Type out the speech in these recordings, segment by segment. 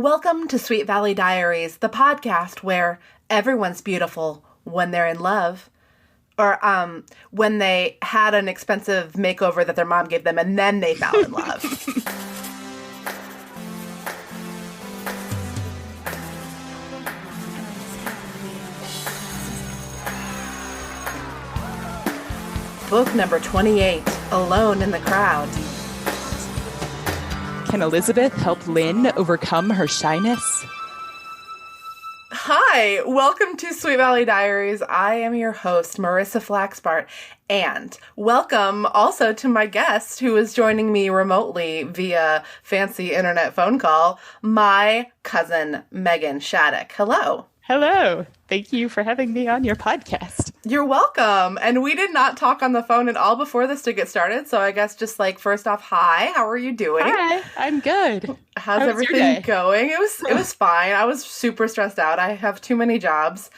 Welcome to Sweet Valley Diaries, the podcast where everyone's beautiful when they're in love. Or when they had an expensive makeover that their mom gave them and then they fell in love. Book number 28, Alone in the Crowd. Can Elizabeth help Lynne overcome her shyness? Hi, welcome to Sweet Valley Diaries. I am your host, Marissa Flaxbart, and welcome also to my guest who is joining me remotely via fancy internet phone call, my cousin, Meghan Shattuck. Hello. Hello. Thank you for having me on your podcast. You're welcome. And we did not talk on the phone at all before this to get started. So I guess just like first off, hi, how are you doing? Hi, I'm good. How's everything going? It was fine. I was super stressed out. I have too many jobs.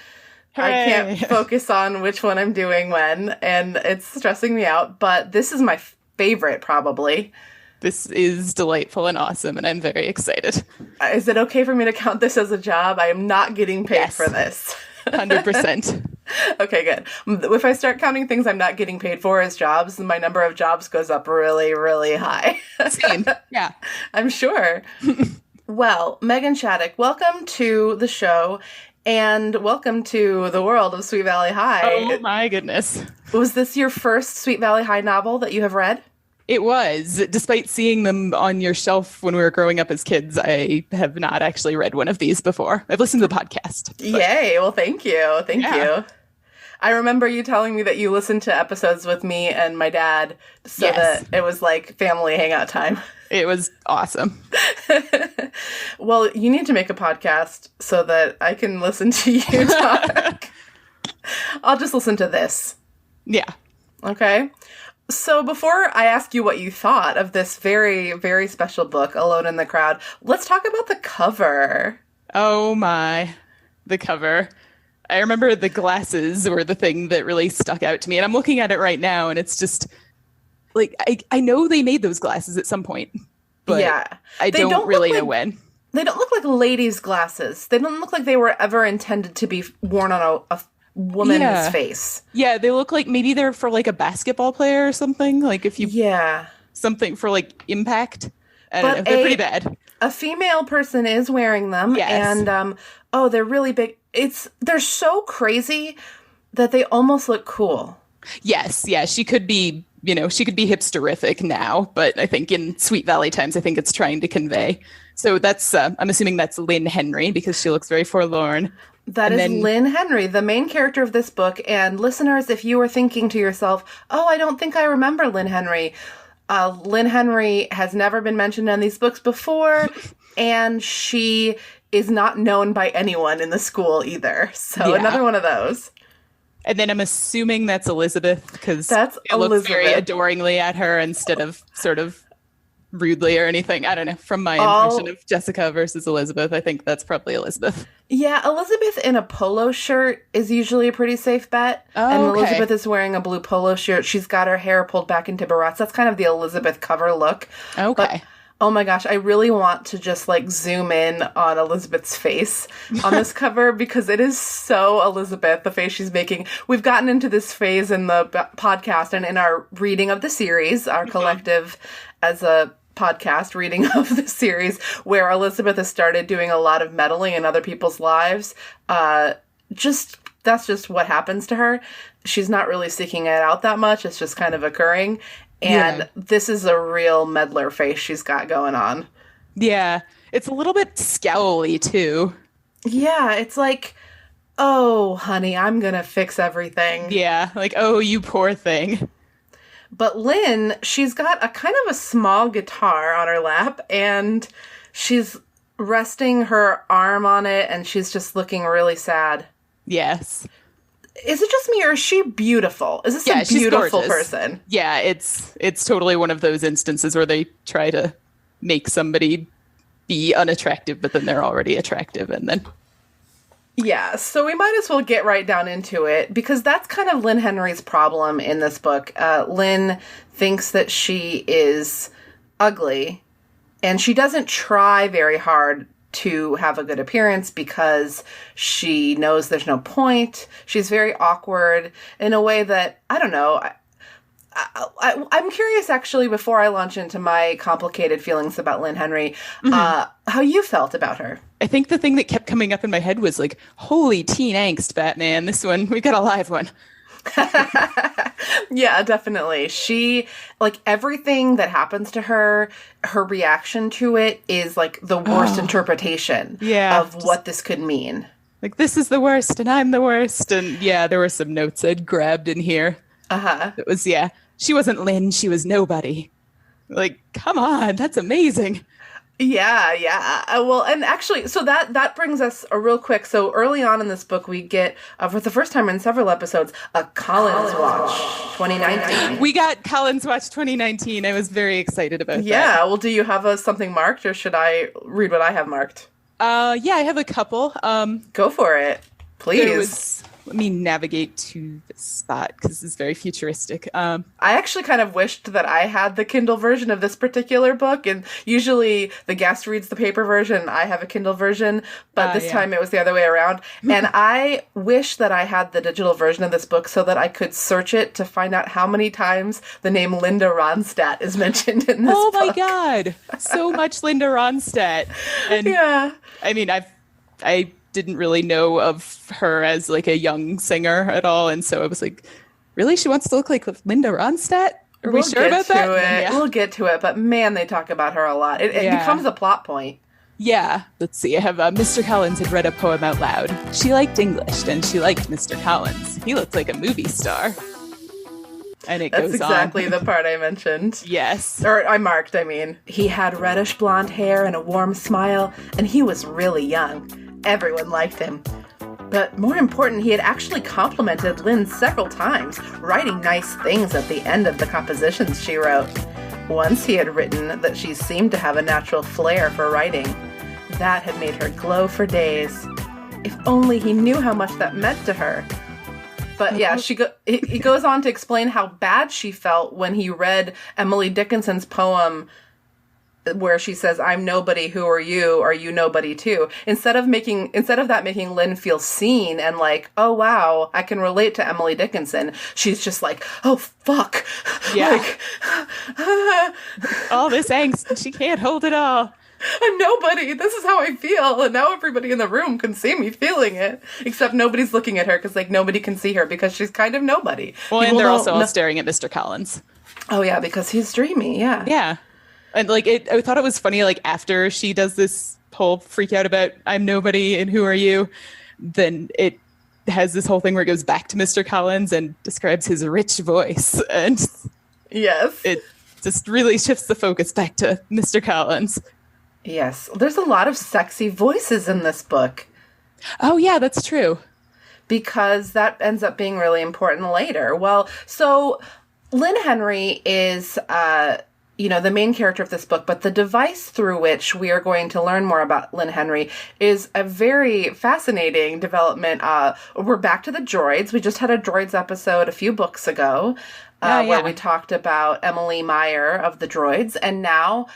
Hooray. I can't focus on which one I'm doing when, and it's stressing me out. But this is my favorite, probably. This is delightful and awesome, and I'm very excited. Is it okay for me to count this as a job? I am not getting paid for this. 100%. Okay, good. If I start counting things I'm not getting paid for as jobs, my number of jobs goes up really, really high. Same. Yeah. I'm sure. Well, Meghan Shattuck, welcome to the show, and welcome to the world of Sweet Valley High. Oh, my goodness. Was this your first Sweet Valley High novel that you have read? It was. Despite seeing them on your shelf when we were growing up as kids, I have not actually read one of these before. I've listened to the podcast. But... Yay. Well, thank you. Thank you. I remember you telling me that you listened to episodes with me and my dad so that it was like family hangout time. It was awesome. Well, you need to make a podcast so that I can listen to you talk. I'll just listen to this. Yeah. Okay. So before I ask you what you thought of this very, very special book, Alone in the Crowd, let's talk about the cover. Oh my, the cover. I remember the glasses were the thing that really stuck out to me. And I'm looking at it right now and it's just like, I know they made those glasses at some point, but yeah, I don't really know when. They don't look like ladies' glasses. They don't look like they were ever intended to be worn on a woman's face. Yeah, they look like maybe they're for like a basketball player or something. Like if you something for like impact. I don't know. They're pretty bad. A female person is wearing them, and they're really big. They're so crazy that they almost look cool. Yes, yeah, she could be hipsterific now, but I think in Sweet Valley times, I think it's trying to convey. So that's I'm assuming that's Lynne Henry because she looks very forlorn. That is Lynne Henry, the main character of this book. And listeners, if you were thinking to yourself, oh, I don't think I remember Lynne Henry. Lynne Henry has never been mentioned in these books before, and she is not known by anyone in the school either. So another one of those. And then I'm assuming that's Elizabeth because it looks very adoringly at her instead of sort of rudely or anything. I don't know. From my impression of Jessica versus Elizabeth, I think that's probably Elizabeth. Yeah, Elizabeth in a polo shirt is usually a pretty safe bet. And Elizabeth is wearing a blue polo shirt. She's got her hair pulled back into barrettes. That's kind of the Elizabeth cover look. Okay. But, oh my gosh, I really want to just like zoom in on Elizabeth's face on this cover because it is so Elizabeth, the face she's making. We've gotten into this phase in the podcast and in our reading of the series, our collective as a podcast reading of the series, where Elizabeth has started doing a lot of meddling in other people's lives. That's just what happens to her. She's not really seeking it out that much. It's just kind of occurring. And this is a real meddler face she's got going on. Yeah. It's a little bit scowly too. Yeah. It's like, oh, honey, I'm going to fix everything. Yeah. Like, oh, you poor thing. But Lynne, she's got a kind of a small guitar on her lap, and she's resting her arm on it, and she's just looking really sad. Yes. Is it just me, or is she beautiful? Is this a beautiful person? Yeah, it's totally one of those instances where they try to make somebody be unattractive, but then they're already attractive, and then... Yeah, so we might as well get right down into it, because that's kind of Lynne Henry's problem in this book. Lynne thinks that she is ugly, and she doesn't try very hard to have a good appearance because she knows there's no point. She's very awkward in a way that, I don't know, I'm curious, actually, before I launch into my complicated feelings about Lynne Henry, how you felt about her. I think the thing that kept coming up in my head was like, holy teen angst, Batman. This one, we got a live one. Yeah, definitely. She, like, everything that happens to her reaction to it is like the worst interpretation of what this could mean. Like, this is the worst and I'm the worst. And yeah, there were some notes I'd grabbed in here. It was, she wasn't Lynn, she was nobody. Like, come on, that's amazing. Yeah. Well, and actually, so that brings us real quick. So early on in this book, we get, for the first time in several episodes, a Collins Watch 2019. We got Collins Watch 2019. I was very excited about that. Yeah, well, do you have something marked, or should I read what I have marked? Yeah, I have a couple. Go for it, please. Let me navigate to the spot because this is very futuristic. I actually kind of wished that I had the Kindle version of this particular book, and usually the guest reads the paper version, I have a Kindle version, but this time it was the other way around. And I wish that I had the digital version of this book so that I could search it to find out how many times the name Linda Ronstadt is mentioned in this book. Oh my God. So much Linda Ronstadt. And yeah. I mean, I didn't really know of her as like a young singer at all, and so I was like, really, she wants to look like Linda Ronstadt? Are we sure about that? Yeah. We'll get to it, but man, they talk about her a lot. It becomes a plot point. Yeah, let's see. I have Mr. Collins had read a poem out loud. She liked English, and she liked Mr. Collins. He looked like a movie star. And it goes on. That's exactly the part I mentioned. Yes. Or I marked, I mean. He had reddish blonde hair and a warm smile, and he was really young. Everyone liked him. But more important, he had actually complimented Lynne several times, writing nice things at the end of the compositions she wrote. Once he had written that she seemed to have a natural flair for writing. That had made her glow for days. If only he knew how much that meant to her. But yeah, he goes on to explain how bad she felt when he read Emily Dickinson's poem where she says, "I'm nobody, who are you? Are you nobody too?" Instead of that making Lynne feel seen and like, oh wow, I can relate to Emily Dickinson, she's just like, oh fuck. Yeah. Like, all this angst, she can't hold it all. I'm nobody. This is how I feel. And now everybody in the room can see me feeling it. Except nobody's looking at her because like nobody can see her because she's kind of nobody. Well, and they're also all staring at Mr. Collins. Oh yeah, because he's dreamy. Yeah. Yeah. And like I thought it was funny, like after she does this whole freak out about I'm nobody and who are you, then it has this whole thing where it goes back to Mr. Collins and describes his rich voice. And yes, it just really shifts the focus back to Mr. Collins. Yes. There's a lot of sexy voices in this book. Oh yeah, that's true. Because that ends up being really important later. Well, so Lynne Henry is the main character of this book, but the device through which we are going to learn more about Lynne Henry is a very fascinating development. We're back to the droids. We just had a droids episode a few books ago where we talked about Emily Meyer of the droids, and now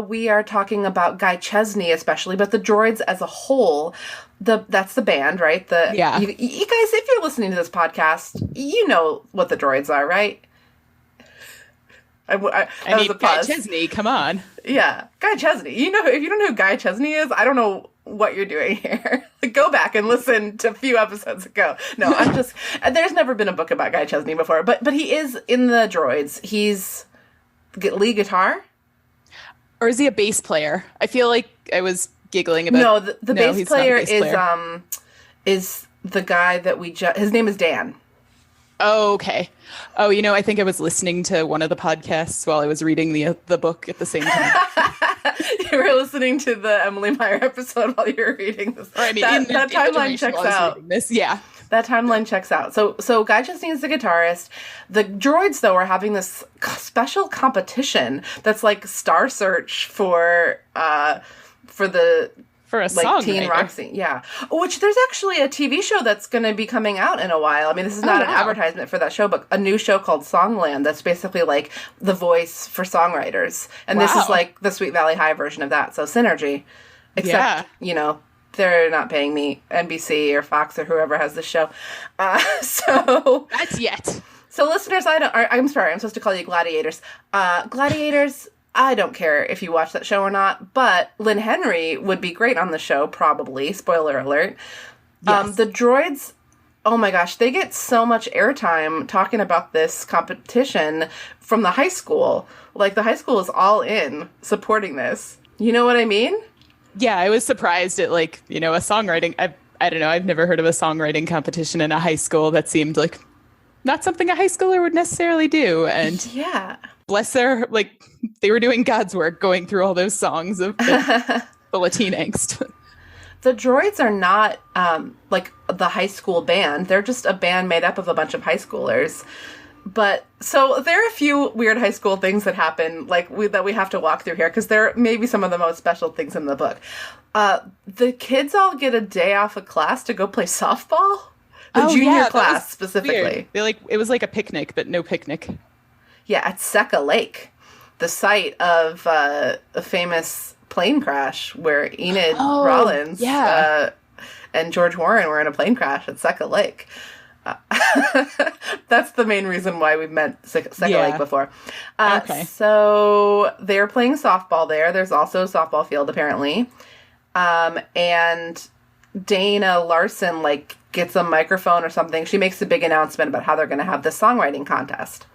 we are talking about Guy Chesney especially, but the droids as a whole. That's the band, right? You guys, if you're listening to this podcast, you know what the droids are, right? I mean, Guy Chesney, come on. Yeah, Guy Chesney. If you don't know who Guy Chesney is, I don't know what you're doing here. Go back and listen to a few episodes ago. No, I'm just... There's never been a book about Guy Chesney before, but he is in the droids. He's lead guitar? Or is he a bass player? I feel like I was giggling about... No, the bass player is the guy that we just... His name is Dan. Oh, okay. Oh, I think I was listening to one of the podcasts while I was reading the book at the same time. You were listening to the Emily Meyer episode while you were reading this. Or, I mean, that timeline checks out. Yeah. That timeline checks out. So Guy Chesney is the guitarist. The droids, though, are having this special competition that's like Star Search for a teen rock scene. Yeah. Which there's actually a TV show that's going to be coming out in a while. I mean, this is not an advertisement for that show, but a new show called Songland that's basically like The Voice for songwriters. And this is like the Sweet Valley High version of that. So synergy. Except, they're not paying me, NBC or Fox or whoever has the show. So That's yet. So listeners, I'm sorry, I'm supposed to call you gladiators. Gladiators, I don't care if you watch that show or not, but Lynne Henry would be great on the show, probably. Spoiler alert. Yes. The droids, oh my gosh, they get so much airtime talking about this competition from the high school. Like, the high school is all in supporting this. You know what I mean? Yeah, I was surprised at, a songwriting. I don't know, I've never heard of a songwriting competition in a high school. That seemed like not something a high schooler would necessarily do. And yeah, bless their, they were doing God's work going through all those songs of full of teen angst. The droids are not the high school band. They're just a band made up of a bunch of high schoolers. But so there are a few weird high school things that happen that we have to walk through here, because they're maybe some of the most special things in the book. The kids all get a day off of class to go play softball. The junior class specifically. Weird. It was like a picnic, but no picnic. Yeah, at Seca Lake, the site of a famous plane crash where Enid Rollins and George Warren were in a plane crash at Seca Lake. That's the main reason why we've met Seca Lake before. Okay. So they're playing softball there. There's also a softball field, apparently. And Dana Larson, gets a microphone or something. She makes a big announcement about how they're going to have this songwriting contest.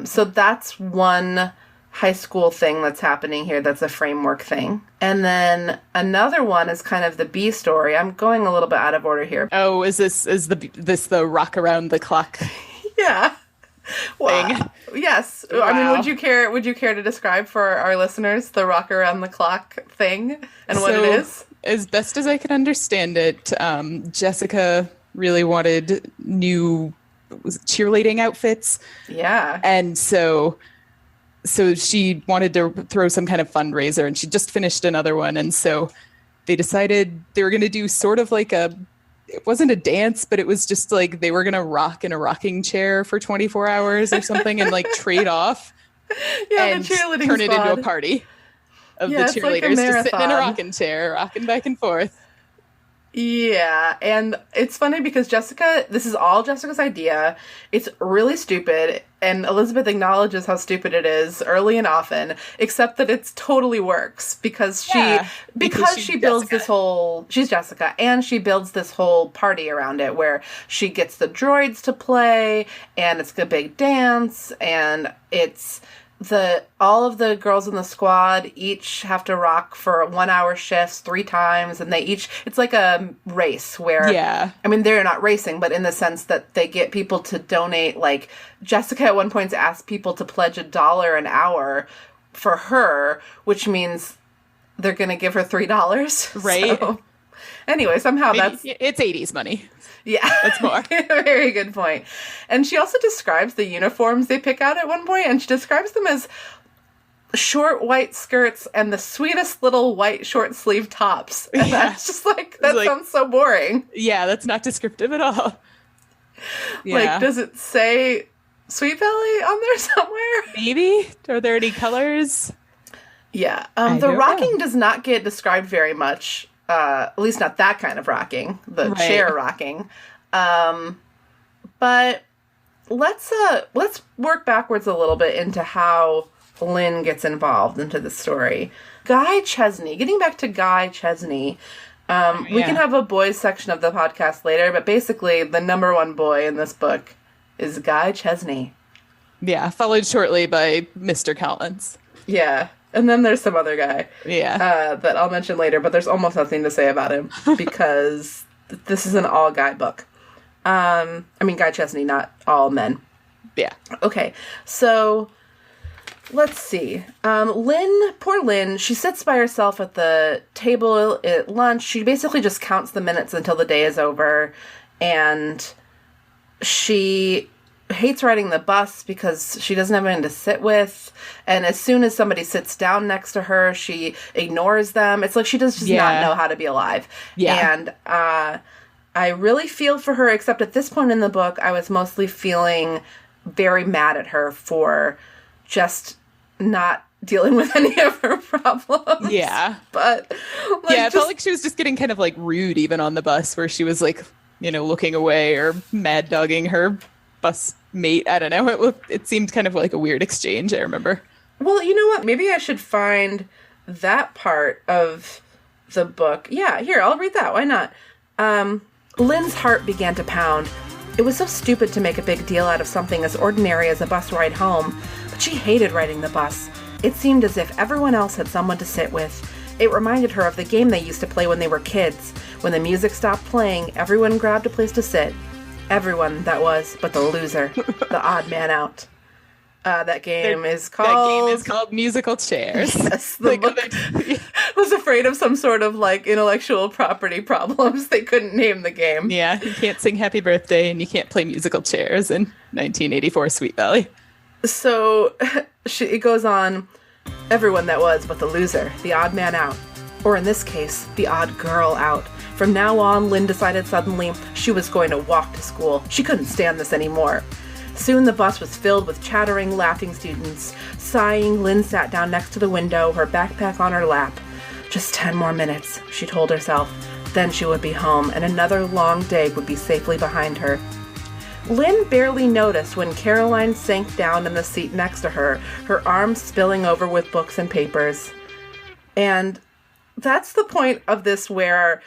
So that's one high school thing that's happening here. That's a framework thing. And then another one is kind of the B story. I'm going a little bit out of order here. Oh, is this the rock around the clock? Yeah. Wow. Thing? Yes. Wow. I mean, would you care to describe for our listeners the rock around the clock thing and what it is? As best as I can understand it, Jessica really wanted new cheerleading outfits. Yeah. And so she wanted to throw some kind of fundraiser, and she just finished another one. And so they decided they were going to do sort of it wasn't a dance, but it was just they were going to rock in a rocking chair for 24 hours or something and trade off. Yeah, and the cheerleading turn squad. it into a party of the cheerleaders just sitting in a rocking chair, rocking back and forth. Yeah, and it's funny because this is all Jessica's idea. It's really stupid, and Elizabeth acknowledges how stupid it is early and often, except that it totally works because she builds she's Jessica, and she builds this whole party around it where she gets the droids to play, and it's a big dance, and it's all of the girls in the squad each have to rock for 1 hour shifts 3 times, and it's like a race where, I mean, they're not racing, but in the sense that they get people to donate. Jessica at one point asked people to pledge $1 an hour for her, which means they're going to give her $3. Right. So, anyway, somehow it's 80s money. Yeah. That's more. Very good point. And she also describes the uniforms they pick out at one point, and she describes them as short white skirts and the sweetest little white short sleeve tops. And that's just sounds so boring. Yeah, that's not descriptive at all. Yeah. Does it say Sweet Belly on there somewhere? Maybe. Are there any colors? Yeah. The rocking does not get described very much. At least not that kind of rocking, the chair rocking. But let's work backwards a little bit into how Lynn gets involved into the story. Guy Chesney, getting back to Guy Chesney, we can have a boys section of the podcast later, but basically the number one boy in this book is Guy Chesney. Yeah, followed shortly by Mr. Collins. Yeah. And then there's some other guy that I'll mention later, but there's almost nothing to say about him because this is an all-guy book. I mean, Guy Chesney, not all men. Yeah. Okay, so let's see. Poor Lynn, she sits by herself at the table at lunch. She basically just counts the minutes until the day is over, and she hates riding the bus because she doesn't have anyone to sit with, and as soon as somebody sits down next to her, she ignores them. It's like she does just not know how to be alive. And I really feel for her, except at this point in the book I was mostly feeling very mad at her for just not dealing with any of her problems. Yeah. But it felt like she was just getting kind of like rude even on the bus, where she was like, looking away or mad dogging her bus mate. I don't know. It seemed kind of like a weird exchange, I remember. Well, you know what? Maybe I should find that part of the book. Yeah, here, I'll read that. Why not? Lynn's heart began to pound. It was so stupid to make a big deal out of something as ordinary as a bus ride home, but she hated riding the bus. It seemed as if everyone else had someone to sit with. It reminded her of the game they used to play when they were kids. When the music stopped playing, everyone grabbed a place to sit. Everyone, that was, but the loser, the odd man out. That game is called Musical Chairs. Yes, the book was afraid of some sort of like intellectual property problems. They couldn't name the game. Yeah, you can't sing Happy Birthday and you can't play musical chairs in 1984 Sweet Valley. So it goes on, everyone that was but the loser, the odd man out. Or in this case, the odd girl out. From now on, Lynn decided suddenly she was going to walk to school. She couldn't stand this anymore. Soon the bus was filled with chattering, laughing students. Sighing, Lynn sat down next to the window, her backpack on her lap. Just 10 more minutes, she told herself. Then she would be home, and another long day would be safely behind her. Lynn barely noticed when Caroline sank down in the seat next to her, her arms spilling over with books and papers. And that's the point of this where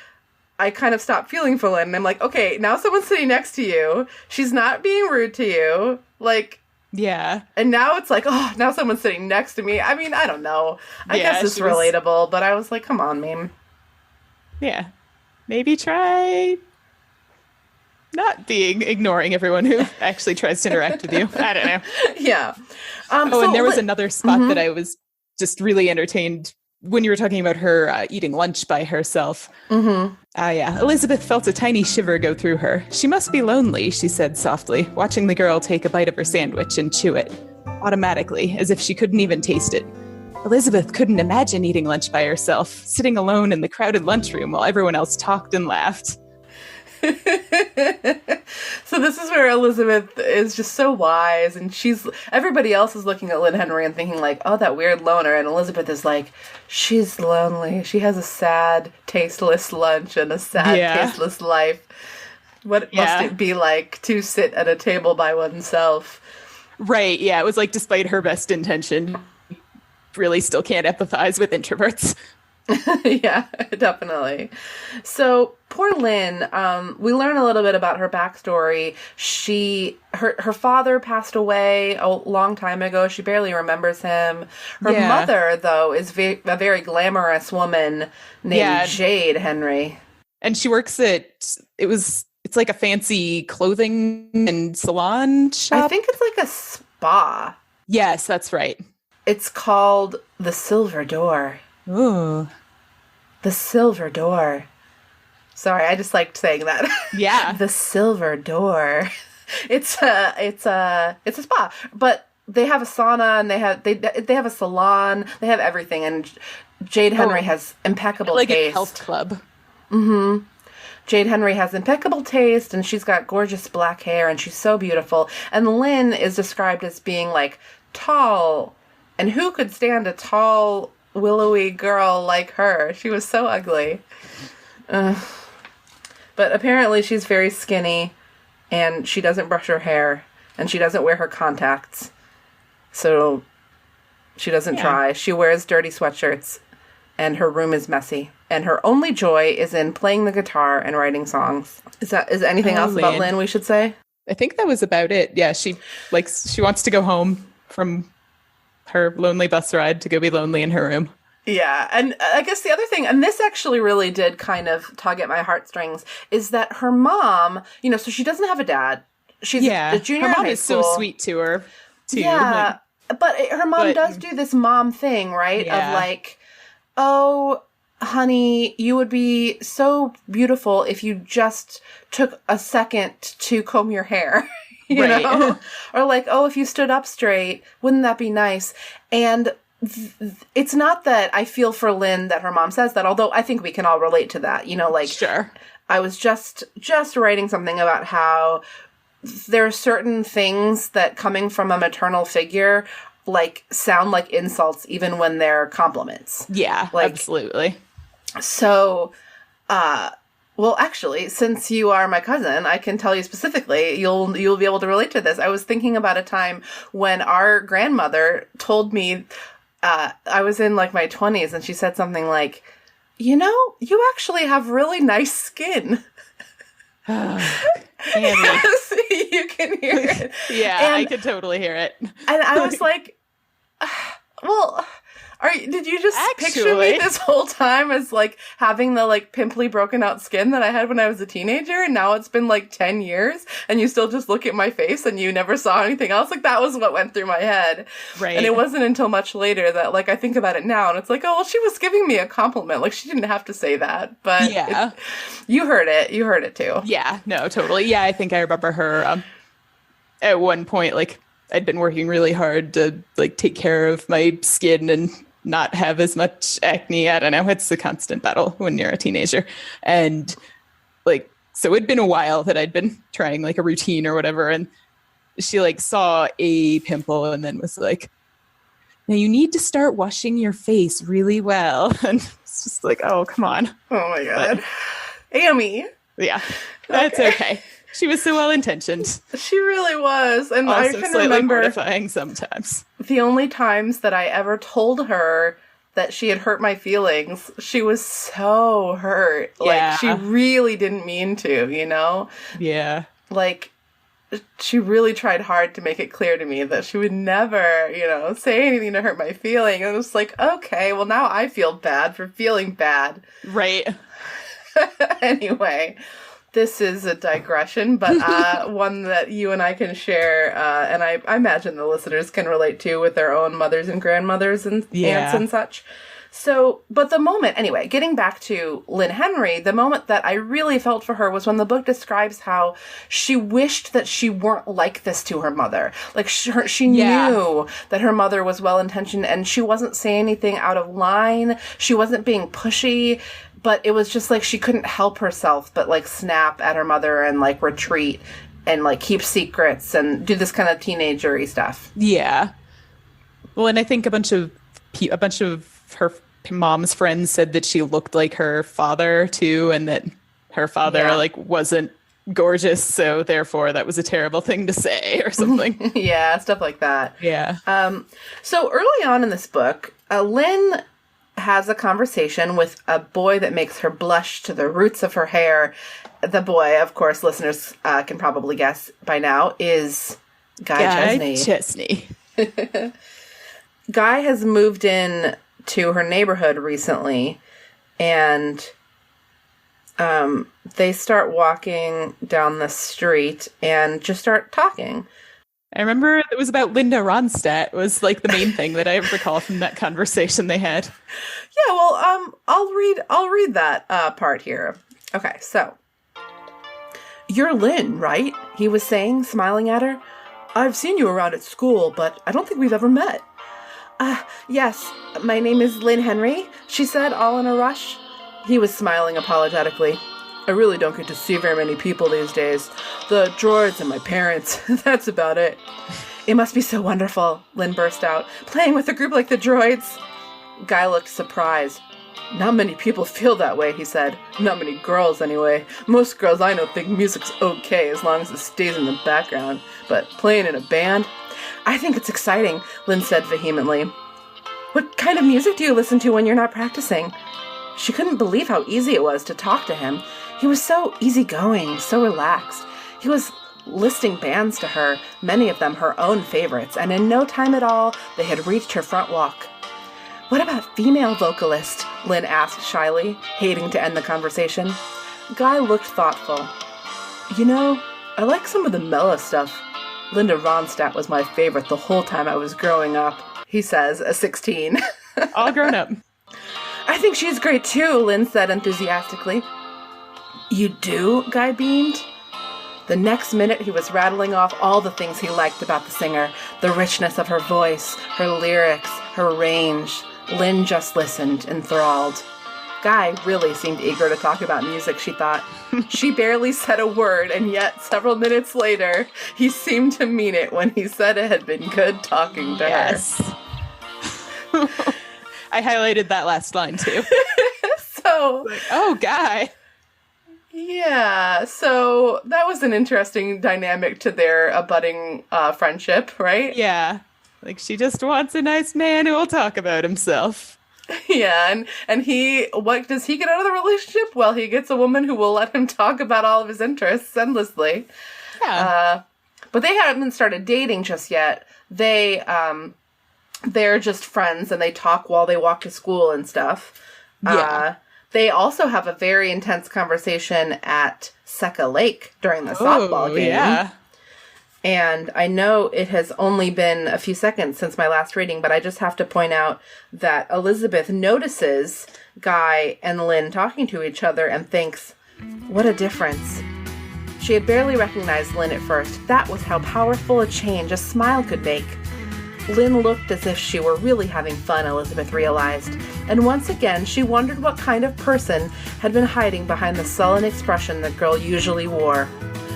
I kind of stopped feeling for Lynn. I'm like, okay, now someone's sitting next to you. She's not being rude to you. Like, yeah. And now it's like, oh, now someone's sitting next to me. I mean, I don't know. I guess it's relatable, but I was like, come on, meme. Yeah. Maybe try not ignoring everyone who actually tries to interact with you. I don't know. Yeah. And there was another spot that I was just really entertained when you were talking about her eating lunch by herself. Elizabeth felt a tiny shiver go through her. She must be lonely, she said softly, watching the girl take a bite of her sandwich and chew it, automatically, as if she couldn't even taste it. Elizabeth couldn't imagine eating lunch by herself, sitting alone in the crowded lunchroom while everyone else talked and laughed. So this is where Elizabeth is just so wise, and everybody else is looking at Lynne Henry and thinking like, oh, that weird loner, and Elizabeth is like, she's lonely. She has a sad, tasteless lunch and a sad, tasteless life. What must it be like to sit at a table by oneself? Right, yeah, it was like, despite her best intention, really still can't empathize with introverts. Yeah, definitely. So poor Lynn, we learn a little bit about her backstory. Her father passed away a long time ago. She barely remembers him. Her mother, though, is a very glamorous woman named Jade Henry. And she works it's like a fancy clothing and salon shop. I think it's like a spa. Yes, that's right. It's called the Silver Door. Ooh. The Silver Door. Sorry, I just liked saying that. Yeah. The Silver Door. It's a spa, but they have a sauna and they have a salon. They have everything, and Jade Henry has impeccable taste. Like a health club. Mm-hmm. Jade Henry has impeccable taste, and she's got gorgeous black hair, and she's so beautiful. And Lynn is described as being like tall, and who could stand a tall, willowy girl like her? She was so ugly. But apparently she's very skinny, and she doesn't brush her hair, and she doesn't wear her contacts. So she doesn't try. She wears dirty sweatshirts, and her room is messy. And her only joy is in playing the guitar and writing songs. Is anything else about Lynn we should say? I think that was about it. Yeah, she wants to go home from her lonely bus ride to go be lonely in her room. Yeah, and I guess the other thing, and this actually really did kind of tug at my heartstrings, is that her mom, so she doesn't have a dad. She's a junior in high school. Her mom is so sweet to her, too. Yeah, but her mom does do this mom thing, right? Yeah. Of like, oh, honey, you would be so beautiful if you just took a second to comb your hair. You know? Or like, oh, if you stood up straight, wouldn't that be nice? And it's not that I feel for Lynn that her mom says that, although I think we can all relate to that. Sure. I was just writing something about how there are certain things that coming from a maternal figure like sound like insults even when they're compliments. Yeah, like, absolutely. So, well, actually, since you are my cousin, I can tell you specifically, you'll be able to relate to this. I was thinking about a time when our grandmother told me, I was in like my 20s, and she said something like, you know, you actually have really nice skin. Yes, you can hear it. Yeah, I could totally hear it. And I was like, well... did you just picture me this whole time as, like, having the, like, pimply broken out skin that I had when I was a teenager, and now it's been, like, 10 years, and you still just look at my face and you never saw anything else? Like, that was what went through my head. Right. And it wasn't until much later that, like, I think about it now, and it's like, oh, well, she was giving me a compliment. Like, she didn't have to say that. But yeah. You heard it. You heard it, too. Yeah, no, totally. Yeah, I think I remember her at one point, like, I'd been working really hard to, like, take care of my skin and not have as much acne. I don't know. It's a constant battle when you're a teenager. And like, so it'd been a while that I'd been trying like a routine or whatever. And she like saw a pimple and then was like, now you need to start washing your face really well. And it's just like, oh, come on. Oh my God. But, Amy. Yeah, that's okay. She was so well-intentioned. She really was. And also I can slightly remember mortifying sometimes. The only times that I ever told her that she had hurt my feelings, she was so hurt. Yeah. Like, she really didn't mean to, you know? Yeah. Like, she really tried hard to make it clear to me that she would never, you know, say anything to hurt my feeling. And it was like, okay, well, now I feel bad for feeling bad. Right. Anyway, this is a digression, but one that you and I can share, and I imagine the listeners can relate to with their own mothers and grandmothers and aunts and such. So, but the moment, anyway, getting back to Lynne Henry, the moment that I really felt for her was when the book describes how she wished that she weren't like this to her mother. Like, she knew that her mother was well-intentioned and she wasn't saying anything out of line. She wasn't being pushy. But it was just like she couldn't help herself but like snap at her mother and like retreat and like keep secrets and do this kind of teenager-y stuff. Yeah. Well, and I think a bunch of her mom's friends said that she looked like her father too, and that her father like wasn't gorgeous, so therefore that was a terrible thing to say or something. Yeah, stuff like that. Yeah. So early on in this book, Lynne has a conversation with a boy that makes her blush to the roots of her hair. The boy, of course, listeners can probably guess by now, is Guy Chesney. Guy has moved in to her neighborhood recently, and they start walking down the street and just start talking. I remember it was about Linda Ronstadt was like the main thing that I recall from that conversation they had. Yeah, well, I'll read that part here. Okay, so you're Lynne, right? He was saying, smiling at her. I've seen you around at school, but I don't think we've ever met. Yes, my name is Lynne Henry, she said, all in a rush. He was smiling apologetically. I really don't get to see very many people these days. The droids and my parents, that's about it. It must be so wonderful, Lynne burst out. Playing with a group like the droids. Guy looked surprised. Not many people feel that way, he said. Not many girls, anyway. Most girls I know think music's okay as long as it stays in the background. But playing in a band? I think it's exciting, Lynne said vehemently. What kind of music do you listen to when you're not practicing? She couldn't believe how easy it was to talk to him. He was so easygoing, so relaxed. He was listing bands to her, many of them her own favorites, and in no time at all, they had reached her front walk. What about female vocalist? Lynne asked shyly, hating to end the conversation. Guy looked thoughtful. You know, I like some of the mellow stuff. Linda Ronstadt was my favorite the whole time I was growing up, he says, a 16. All grown up. I think she's great too, Lynne said enthusiastically. You do? Guy beamed. The next minute, he was rattling off all the things he liked about the singer. The richness of her voice, her lyrics, her range. Lynne just listened, enthralled. Guy really seemed eager to talk about music, she thought. She barely said a word, and yet several minutes later, he seemed to mean it when he said it had been good talking to her. Yes. I highlighted that last line, too. So... like, oh, Guy. Yeah, so that was an interesting dynamic to their abutting friendship, right? Yeah. Like, she just wants a nice man who will talk about himself. Yeah, and he, what does he get out of the relationship? Well, he gets a woman who will let him talk about all of his interests endlessly. Yeah. But they haven't started dating just yet. They're just friends, and they talk while they walk to school and stuff. Yeah. They also have a very intense conversation at Seca Lake during the softball game. Yeah. And I know it has only been a few seconds since my last reading, but I just have to point out that Elizabeth notices Guy and Lynne talking to each other and thinks, what a difference. She had barely recognized Lynne at first. That was how powerful a change a smile could make. Lynne looked as if she were really having fun, Elizabeth realized, and once again she wondered what kind of person had been hiding behind the sullen expression the girl usually wore.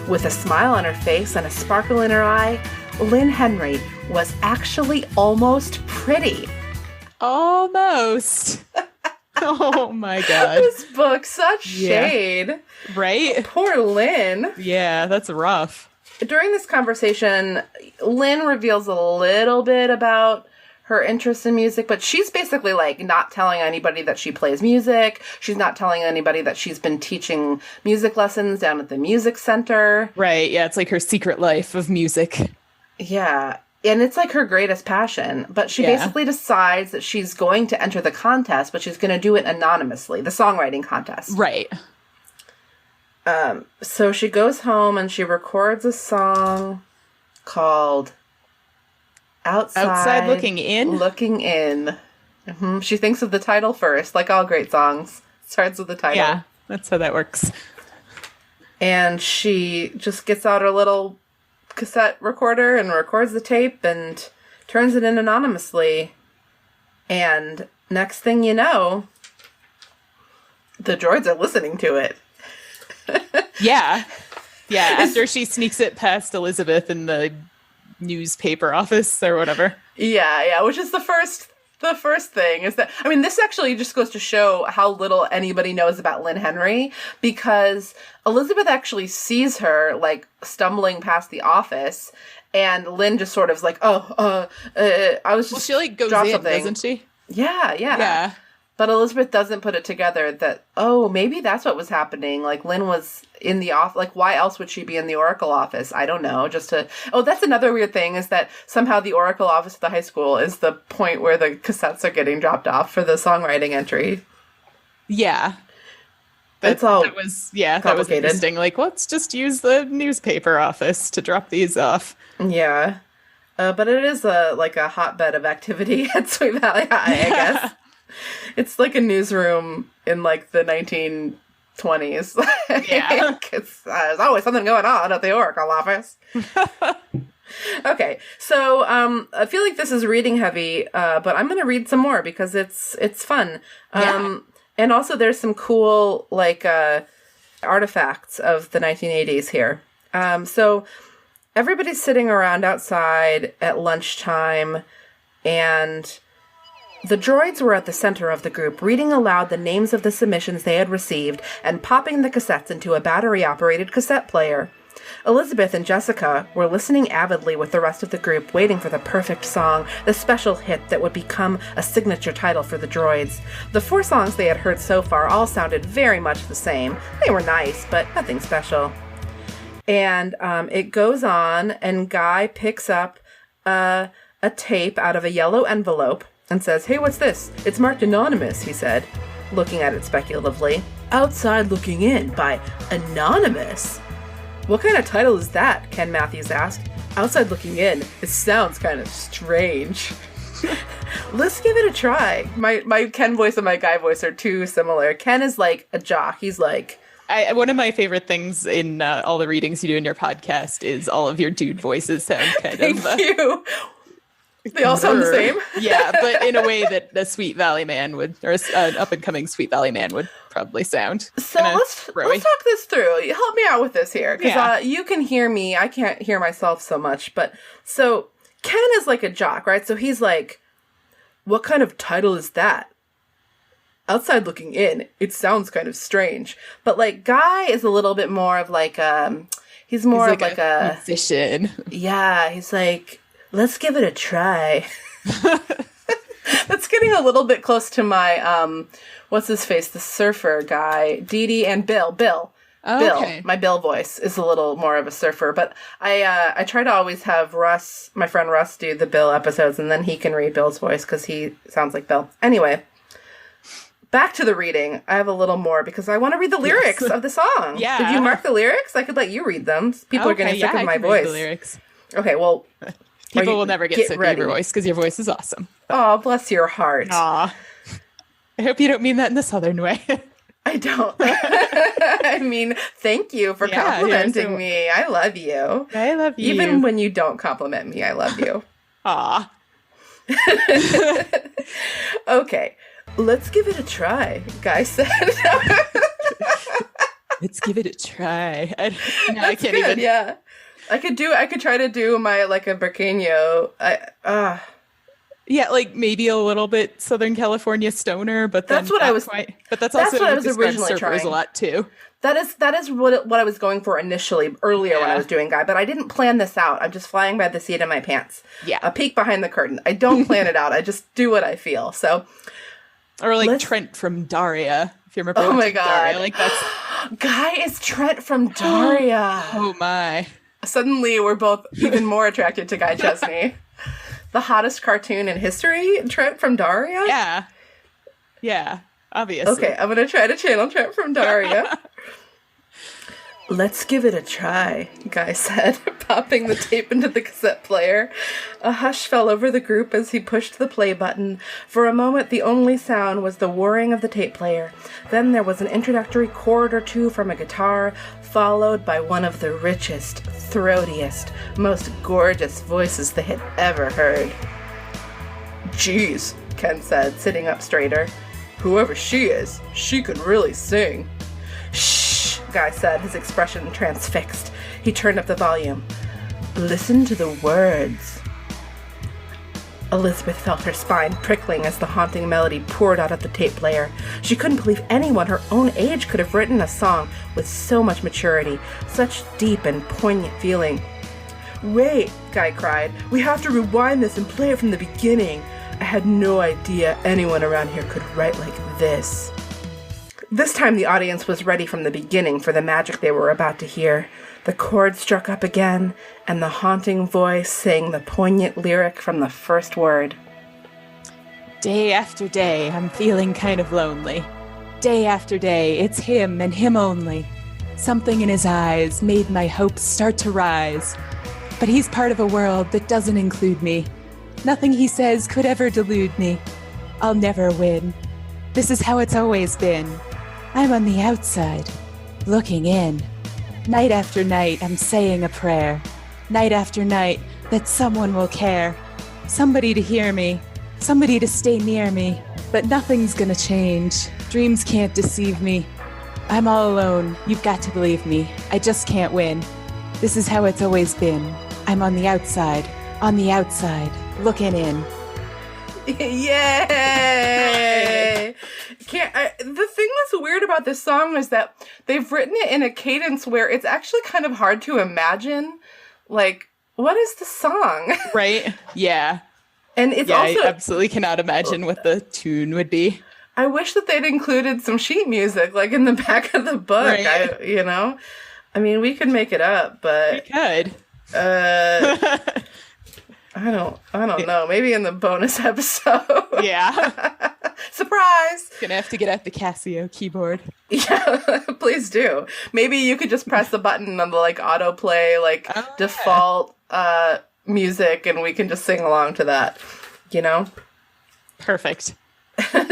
With a smile on her face and a sparkle in her eye, Lynne Henry was actually almost pretty. Almost. Oh my god. This book, such shade. Yeah. Right? Poor Lynne. Yeah, that's rough. During this conversation, Lynne reveals a little bit about her interest in music, but she's basically like not telling anybody that she plays music. She's not telling anybody that she's been teaching music lessons down at the music center. Right, yeah, it's like her secret life of music. Yeah, and it's like her greatest passion, but she basically decides that she's going to enter the contest, but she's going to do it anonymously, the songwriting contest. Right. So she goes home and she records a song called Outside Looking In? Looking In. Mm-hmm. She thinks of the title first, like all great songs. Starts with the title. Yeah, that's how that works. And she just gets out her little cassette recorder and records the tape and turns it in anonymously. And next thing you know, the droids are listening to it. Yeah. Yeah, after she sneaks it past Elizabeth in the newspaper office or whatever. Yeah, which is the first thing is that, I mean, this actually just goes to show how little anybody knows about Lynne Henry, because Elizabeth actually sees her, like, stumbling past the office, and Lynne just sort of is like, I was just... Well, she, like, goes in, doesn't she? Yeah. Yeah. But Elizabeth doesn't put it together that, maybe that's what was happening. Like, Lynne was in the office. Like, why else would she be in the Oracle office? I don't know. That's another weird thing, is that somehow the Oracle office at the high school is the point where the cassettes are getting dropped off for the songwriting entry. Yeah. That was interesting. Like, let's just use the newspaper office to drop these off. Yeah. But it is a hotbed of activity at Sweet Valley High, I guess. It's like a newsroom in, like, the 1920s. Yeah. There's always something going on at the Oracle office. Okay, so I feel like this is reading heavy, but I'm going to read some more because it's fun. And also there's some cool, like, artifacts of the 1980s here. So everybody's sitting around outside at lunchtime, and... the droids were at the center of the group, reading aloud the names of the submissions they had received and popping the cassettes into a battery-operated cassette player. Elizabeth and Jessica were listening avidly with the rest of the group, waiting for the perfect song, the special hit that would become a signature title for the droids. The 4 songs they had heard so far all sounded very much the same. They were nice, but nothing special. And it goes on, and Guy picks up a tape out of a yellow envelope, and says, "Hey, what's this? It's marked anonymous," he said, looking at it speculatively. "Outside Looking In by Anonymous? What kind of title is that?" Ken Matthews asked. "Outside Looking In. It sounds kind of strange." Let's give it a try. My Ken voice and my Guy voice are too similar. Ken is like a jock. He's like... one of my favorite things in all the readings you do in your podcast is all of your dude voices sound kind of... Thank you. They all sound the same. Yeah, but in a way that a Sweet Valley man would, or an up-and-coming Sweet Valley man would probably sound. So let's talk this through. Help me out with this here, because you can hear me. I can't hear myself so much. But so Ken is like a jock, right? So he's like, what kind of title is that? Outside looking in, it sounds kind of strange. But like Guy is a little bit more of like he's more of like a musician. Yeah, he's like, let's give it a try. That's getting a little bit close to my, what's his face? The surfer guy, Dee Dee and Bill. Bill. Okay. My Bill voice is a little more of a surfer, but I try to always have my friend Russ, do the Bill episodes, and then he can read Bill's voice because he sounds like Bill. Anyway, back to the reading. I have a little more because I want to read the lyrics of the song. Yeah. Did you mark the lyrics? I could let you read them. People are getting sick of my voice. Read the lyrics. Okay, well... People will never get sick of your voice because your voice is awesome. Oh, bless your heart. Aw. I hope you don't mean that in the Southern way. I don't. I mean, thank you for complimenting me. I love you. I love you. Even when you don't compliment me, I love you. Aw. Okay, let's give it a try, Guy said. Let's give it a try. I can't good, even. Yeah. I could try to do my, like, a Burqueño. Yeah, like maybe a little bit Southern California stoner, but then that's what I was. But that's also what I was originally trying. A lot too. That is what I was going for initially earlier when I was doing Guy, but I didn't plan this out. I'm just flying by the seat of my pants. Yeah, a peek behind the curtain. I don't plan it out. I just do what I feel. So, or like Trent from Daria. If you remember. Oh my god! Daria, like that's Guy is Trent from Daria. Oh my. Suddenly, we're both even more attracted to Guy Chesney. The hottest cartoon in history, Trent from Daria? Yeah. Yeah, obviously. Okay, I'm going to try to channel Trent from Daria. Let's give it a try, Guy said, popping the tape into the cassette player. A hush fell over the group as he pushed the play button. For a moment, the only sound was the whirring of the tape player. Then there was an introductory chord or two from a guitar, followed by one of the richest, throatiest, most gorgeous voices they had ever heard. Geez, Ken said, sitting up straighter. Whoever she is, she could really sing. Shh, Guy said, his expression transfixed. He turned up the volume. Listen to the words. Elizabeth felt her spine prickling as the haunting melody poured out of the tape player. She couldn't believe anyone her own age could have written a song with so much maturity, such deep and poignant feeling. Wait, Guy cried. We have to rewind this and play it from the beginning. I had no idea anyone around here could write like this. This time the audience was ready from the beginning for the magic they were about to hear. The chord struck up again, and the haunting voice sang the poignant lyric from the first word. Day after day, I'm feeling kind of lonely. Day after day, it's him and him only. Something in his eyes made my hopes start to rise. But he's part of a world that doesn't include me. Nothing he says could ever delude me. I'll never win. This is how it's always been. I'm on the outside, looking in. Night after night, I'm saying a prayer. Night after night, that someone will care. Somebody to hear me. Somebody to stay near me. But nothing's gonna change. Dreams can't deceive me. I'm all alone. You've got to believe me. I just can't win. This is how it's always been. I'm on the outside, looking in. Yay! The thing that's weird about this song is that they've written it in a cadence where it's actually kind of hard to imagine, like, what is the song? Right? Yeah. And it's also... I absolutely cannot imagine what the tune would be. I wish that they'd included some sheet music, like, in the back of the book, right. I mean, we could make it up, but... We could. I don't know. Maybe in the bonus episode. Yeah. Surprise! Gonna have to get out the Casio keyboard. Yeah, please do. Maybe you could just press the button on the, like, autoplay, like, default music, and we can just sing along to that, you know? Perfect.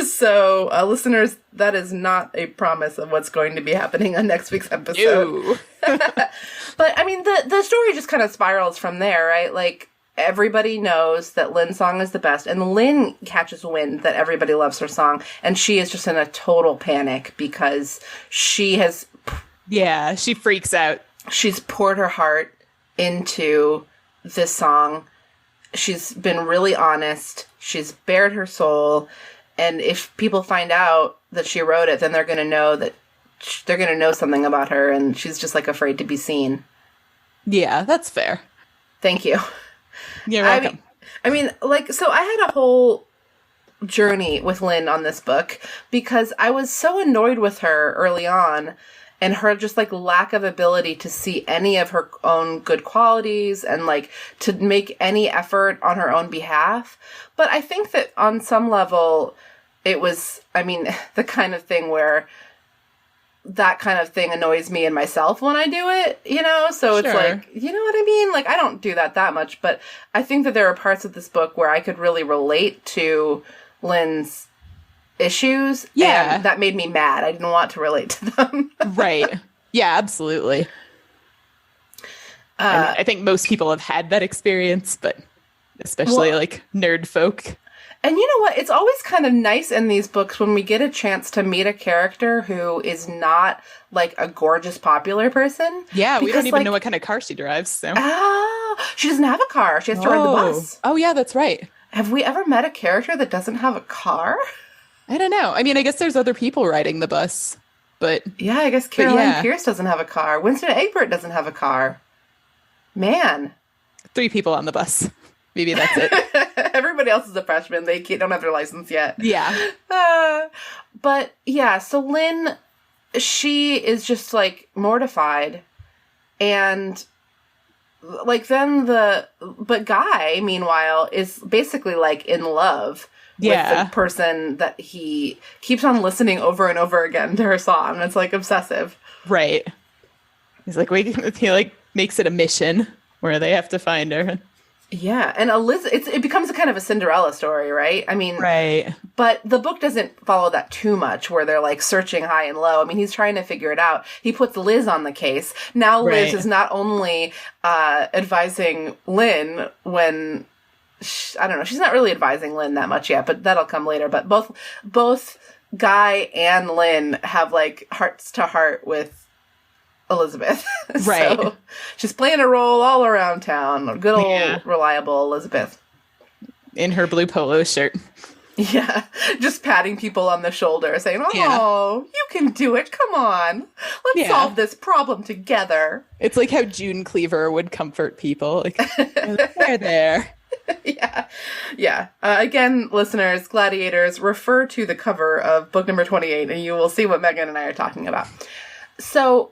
So, listeners, that is not a promise of what's going to be happening on next week's episode. But, I mean, the story just kind of spirals from there, right? Like, everybody knows that Lynne's song is the best, and Lynne catches wind that everybody loves her song, and she is just in a total panic because she has... Yeah, she freaks out. She's poured her heart into this song. She's been really honest. She's bared her soul. And if people find out that she wrote it, then they're going to know that they're going to know something about her, and she's just, like, afraid to be seen. Yeah, that's fair. Thank you. You're welcome. I mean, like, so I had a whole journey with Lynne on this book because I was so annoyed with her early on and her just, like, lack of ability to see any of her own good qualities and, like, to make any effort on her own behalf. But I think that on some level it was, I mean, the kind of thing where that kind of thing annoys me in myself when I do it, you know? So it's like, you know what I mean? Like, I don't do that much, but I think that there are parts of this book where I could really relate to Lynne's issues. Yeah. And that made me mad. I didn't want to relate to them. Right. Yeah, absolutely. I think most people have had that experience, but especially like nerd folk. And you know what? It's always kind of nice in these books when we get a chance to meet a character who is not like a gorgeous popular person. Yeah, we don't even know what kind of car she drives. So. Oh, she doesn't have a car. She has to ride the bus. Oh, yeah, that's right. Have we ever met a character that doesn't have a car? I don't know. I mean, I guess there's other people riding the bus, but... Yeah, I guess Caroline Pierce doesn't have a car. Winston Egbert doesn't have a car. Man. 3 people on the bus. Maybe that's it. Everybody else is a freshman. They don't have their license yet. Yeah. But yeah, so Lynne, she is just like mortified. And like but Guy, meanwhile, is basically like in love with the person that he keeps on listening over and over again to her song. It's like obsessive. Right. He's like, he like makes it a mission where they have to find her. Yeah, and it becomes a kind of a Cinderella story, right? I mean, right. But the book doesn't follow that too much, where they're like searching high and low. I mean, he's trying to figure it out. He puts Liz on the case. Now Liz is not only advising Lynne when I don't know, she's not really advising Lynne that much yet, but that'll come later. But both Guy and Lynne have like hearts to heart with Elizabeth. Right. So she's playing a role all around town. Good old reliable Elizabeth. In her blue polo shirt. Yeah. Just patting people on the shoulder saying, oh, you can do it. Come on. Let's solve this problem together. It's like how June Cleaver would comfort people. Like, they're there. Yeah. Yeah. Again, listeners, gladiators, refer to the cover of book number 28 and you will see what Meghan and I are talking about. So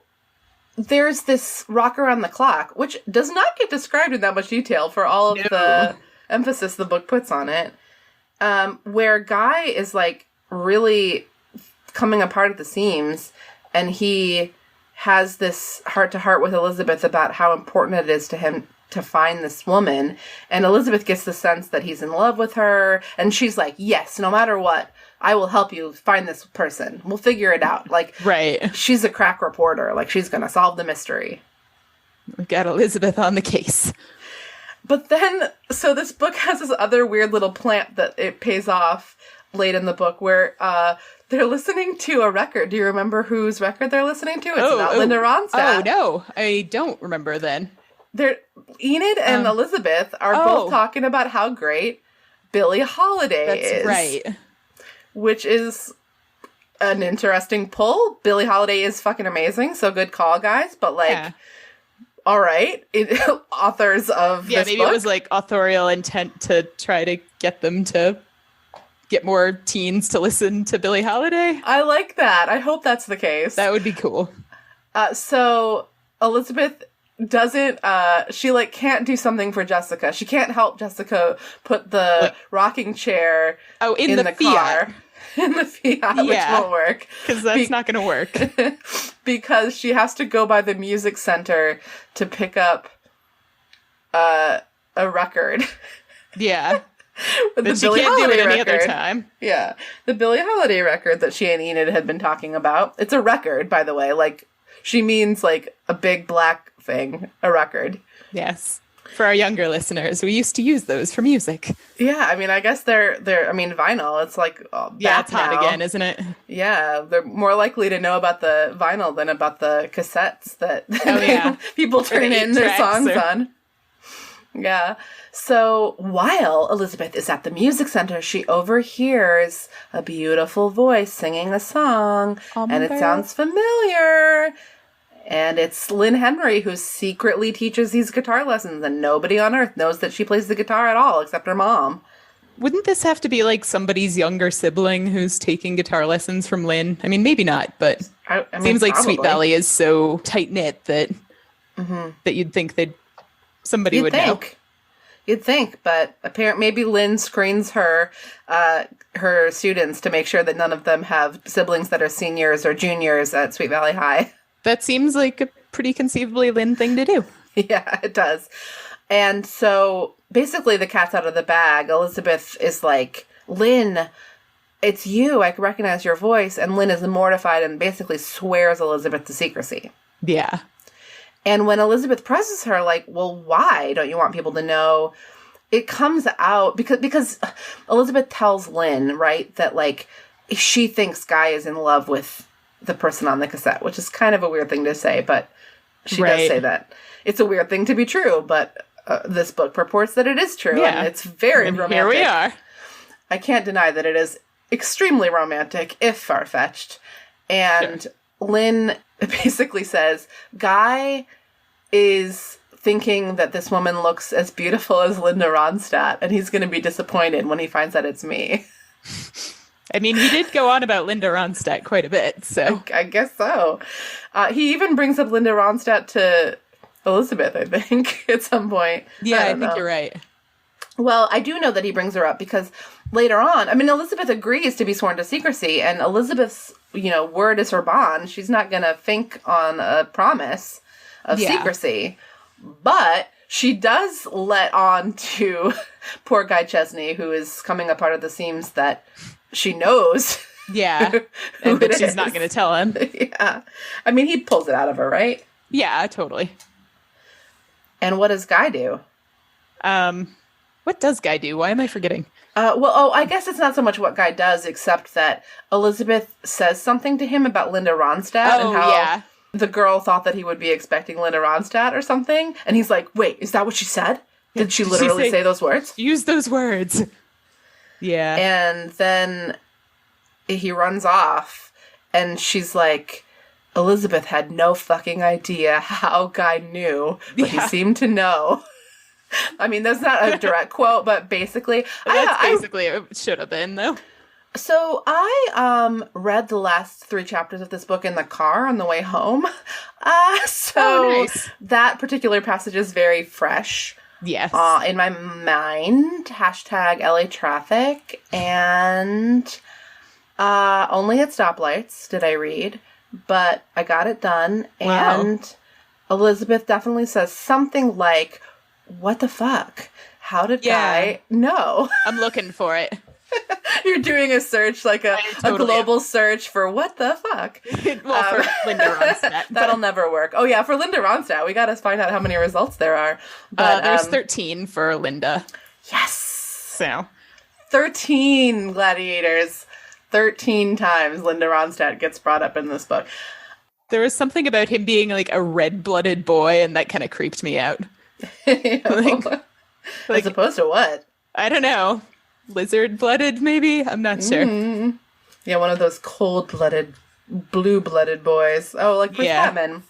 there's this rock around the clock, which does not get described in that much detail for all of the emphasis the book puts on it, where Guy is like really coming apart at the seams, and he has this heart-to-heart with Elizabeth about how important it is to him to find this woman, and Elizabeth gets the sense that he's in love with her, and she's like, yes, no matter what, I will help you find this person. We'll figure it out. Like, she's a crack reporter. Like, she's going to solve the mystery. We got Elizabeth on the case. But then, so this book has this other weird little plant that it pays off late in the book where they're listening to a record. Do you remember whose record they're listening to? It's not Linda Ronstadt. Oh, no. I don't remember then. Enid and Elizabeth are both talking about how great Billie Holiday is. That's right. Which is an interesting pull. Billie Holiday is fucking amazing, so good call, guys. But, like, all right. Authors of this maybe book. It was, like, authorial intent to try to get them to get more teens to listen to Billie Holiday. I like that. I hope that's the case. That would be cool. So, Elizabeth doesn't, she, like, can't do something for Jessica. She can't help Jessica put the rocking chair in the car. In the Fiat, which won't work. Because that's not going to work. Because she has to go by the music center to pick up a record. Yeah. But she can't do it any other time. Yeah. The Billie Holiday record that she and Enid had been talking about. It's a record, by the way. Like, she means, like, a big black thing. A record. Yes. For our younger listeners, we used to use those for music. Yeah, I mean, I guess they're. I mean, vinyl. It's like yeah, it's hot now. again, isn't it? Yeah, they're more likely to know about the vinyl than about the cassettes that people turn in their songs on. Yeah. So while Elizabeth is at the music center, she overhears a beautiful voice singing a song, and it sounds familiar. And it's Lynne Henry who secretly teaches these guitar lessons, and nobody on earth knows that she plays the guitar at all except her mom. Wouldn't this have to be like somebody's younger sibling who's taking guitar lessons from Lynne? I mean, maybe not, but it seems like probably. Sweet Valley is so tight-knit that that you'd think somebody would know. You'd think, but apparently maybe Lynne screens her students to make sure that none of them have siblings that are seniors or juniors at Sweet Valley High. That seems like a pretty conceivably Lynne thing to do. Yeah, it does. And so basically the cat's out of the bag. Elizabeth is like, Lynne, it's you. I can recognize your voice. And Lynne is mortified and basically swears Elizabeth to secrecy. Yeah. And when Elizabeth presses her, like, well, why don't you want people to know? It comes out because Elizabeth tells Lynne, right, that, like, she thinks Guy is in love with the person on the cassette, which is kind of a weird thing to say, but she does say that. It's a weird thing to be true, but this book purports that it is true, and it's very romantic. Here we are. I can't deny that it is extremely romantic, if far-fetched. And Lynne basically says, Guy is thinking that this woman looks as beautiful as Linda Ronstadt, and he's going to be disappointed when he finds out it's me. I mean, he did go on about Linda Ronstadt quite a bit, so. I guess so. He even brings up Linda Ronstadt to Elizabeth, I think, at some point. Yeah, I think you're right. Well, I do know that he brings her up because later on, I mean, Elizabeth agrees to be sworn to secrecy, and Elizabeth's, word is her bond. She's not going to think on a promise of secrecy. But she does let on to poor Guy Chesney, who is coming apart at the seams, that she knows. Yeah. But she's not going to tell him. Yeah. I mean, he pulls it out of her, right? Yeah, totally. And what does Guy do? What does Guy do? Why am I forgetting? I guess it's not so much what Guy does, except that Elizabeth says something to him about Linda Ronstadt and how the girl thought that he would be expecting Linda Ronstadt or something. And he's like, wait, is that what she said? Did she literally say those words? Use those words. Yeah. And then he runs off, and she's like, Elizabeth had no fucking idea how Guy knew, but he seemed to know. I mean, that's not a direct quote, but basically... basically it should have been, though. So I read the last 3 chapters of this book in the car on the way home. Nice. That particular passage is very fresh. Yes. In my mind. Hashtag LA traffic. And only at stoplights did I read. But I got it done. Wow. And Elizabeth definitely says something like, what the fuck? How did Guy know? I'm looking for it. You're doing a search, like a global search for what the fuck? Well, for Linda Ronstadt. That'll never work. Oh, yeah, for Linda Ronstadt. We got to find out how many results there are. But there's 13 for Linda. Yes. So. 13 gladiators. 13 times Linda Ronstadt gets brought up in this book. There was something about him being like a red-blooded boy, and that kind of creeped me out. As opposed to what? I don't know. Lizard-blooded, maybe? I'm not sure. Mm-hmm. Yeah, one of those cold-blooded, blue-blooded boys. Oh, like Bruce Chapman.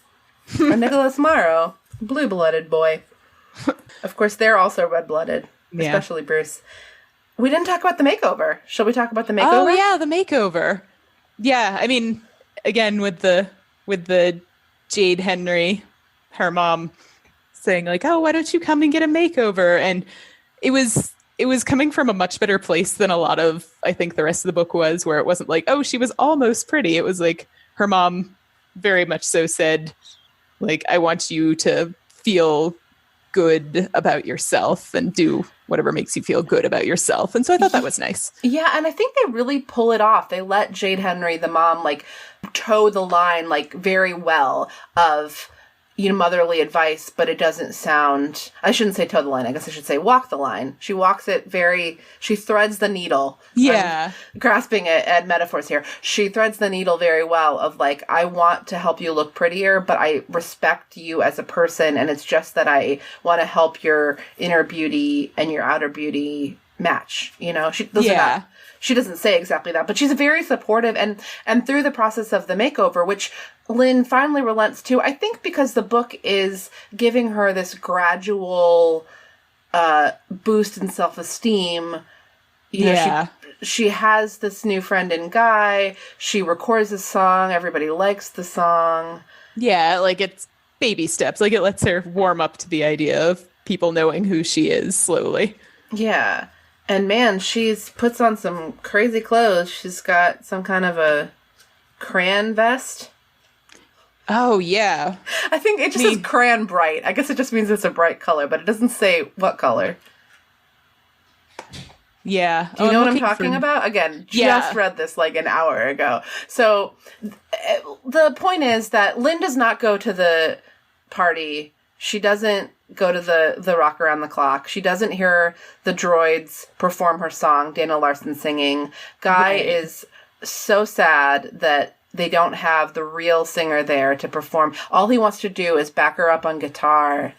Or Nicholas Morrow. Blue-blooded boy. Of course, they're also red-blooded. Especially Bruce. We didn't talk about the makeover. Shall we talk about the makeover? Oh, yeah, the makeover. Yeah, I mean, again, with the Jade Henry, her mom, saying like, oh, why don't you come and get a makeover? And it was coming from a much better place than a lot of, I think, the rest of the book was, where it wasn't like, oh, she was almost pretty. It was like her mom very much so said, like, I want you to feel good about yourself and do whatever makes you feel good about yourself. And so I thought that was nice. Yeah, and I think they really pull it off. They let Jade Henry, the mom, like, toe the line, like, very well of, motherly advice, but it doesn't sound, I shouldn't say toe the line, I guess I should say walk the line. She walks it she threads the needle. Yeah. I'm grasping at metaphors here. She threads the needle very well of like, I want to help you look prettier, but I respect you as a person, and it's just that I want to help your inner beauty and your outer beauty match. She doesn't say exactly that, but she's very supportive, and through the process of the makeover, which Lynne finally relents to, I think because the book is giving her this gradual boost in self-esteem. She has this new friend in Guy. She records a song. Everybody likes the song. Yeah, like it's baby steps. Like it lets her warm up to the idea of people knowing who she is slowly. Yeah. And man, she's puts on some crazy clothes. She's got some kind of a crayon vest. Oh, yeah. I think it just says crayon bright. I guess it just means it's a bright color, but it doesn't say what color. Yeah. Do you know what I'm talking about? Again, just read this like an hour ago. So the point is that Lynne does not go to the party. She doesn't go to the Rock Around the Clock. She doesn't hear the droids perform her song, Dana Larson singing. Guy is so sad that they don't have the real singer there to perform. All he wants to do is back her up on guitar.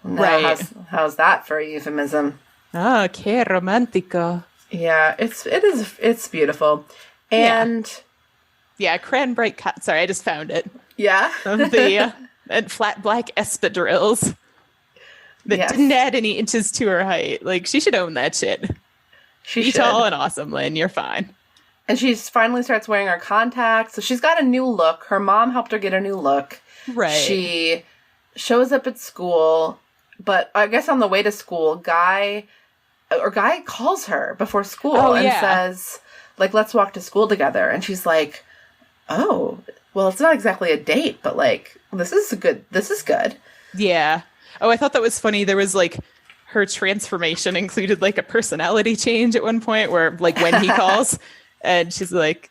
Now, how's that for a euphemism? Ah, que romantico. Yeah, it's beautiful. And yeah, crayon bright cut. Sorry, I just found it. Yeah. Of the and flat black espadrilles that didn't add any inches to her height. Like, she should own that shit. Be tall and awesome, Lynne. You're fine. And she finally starts wearing her contacts. So she's got a new look. Her mom helped her get a new look. Right. She shows up at school, but I guess on the way to school, Guy calls her before school and says, like, let's walk to school together. And she's like, oh, well, it's not exactly a date, but like, this is good. Yeah. Oh, I thought that was funny. There was like her transformation included like a personality change at one point where like when he calls and he's like,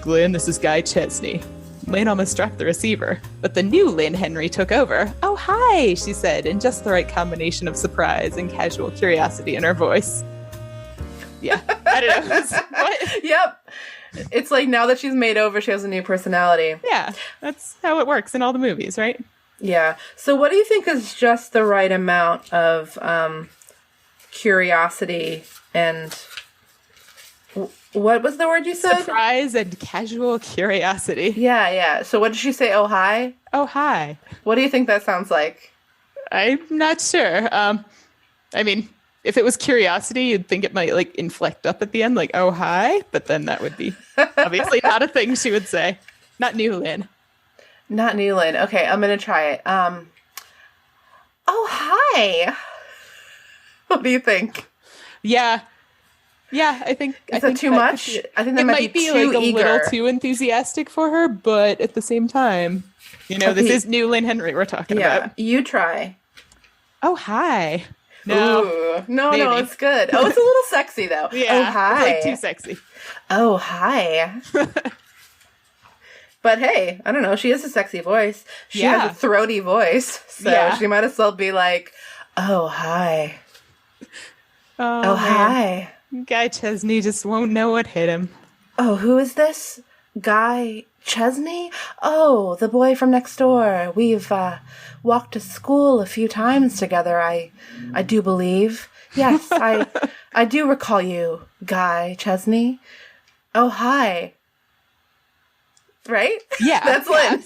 Lynne, this is Guy Chesney. Lynne almost dropped the receiver, but the new Lynne Henry took over. Oh, hi, she said, in just the right combination of surprise and casual curiosity in her voice. Yeah, I don't know. What? Yep. It's like now that she's made over, she has a new personality. Yeah, that's how it works in all the movies, right? Yeah. So what do you think is just the right amount of curiosity and... What was the word you said? Surprise and casual curiosity. Yeah. So what did she say? Oh, hi? Oh, hi. What do you think that sounds like? I'm not sure. I mean, if it was curiosity, you'd think it might like inflect up at the end, like, oh, hi. But then that would be obviously not a thing she would say. Not new Lynne. Not new Lynne. Okay, I'm going to try it. Oh, hi. What do you think? Yeah, I think... Is that too much? I think that might be too like eager. A little too enthusiastic for her, but at the same time, this is new Lynne Henry we're talking about. Yeah, you try. Oh, hi. No. Ooh, no, it's good. Oh, it's a little sexy, though. Yeah, oh, hi. It's like too sexy. Oh, hi. But hey, I don't know. She has a sexy voice. She has a throaty voice. So she might as well be like, oh, hi. Oh, hi. Guy Chesney just won't know what hit him. Oh, who is this? Guy Chesney? Oh, the boy from next door. We've walked to school a few times together, I do believe. Yes, I do recall you, Guy Chesney. Oh, hi. Right? Yeah. That's Lynne.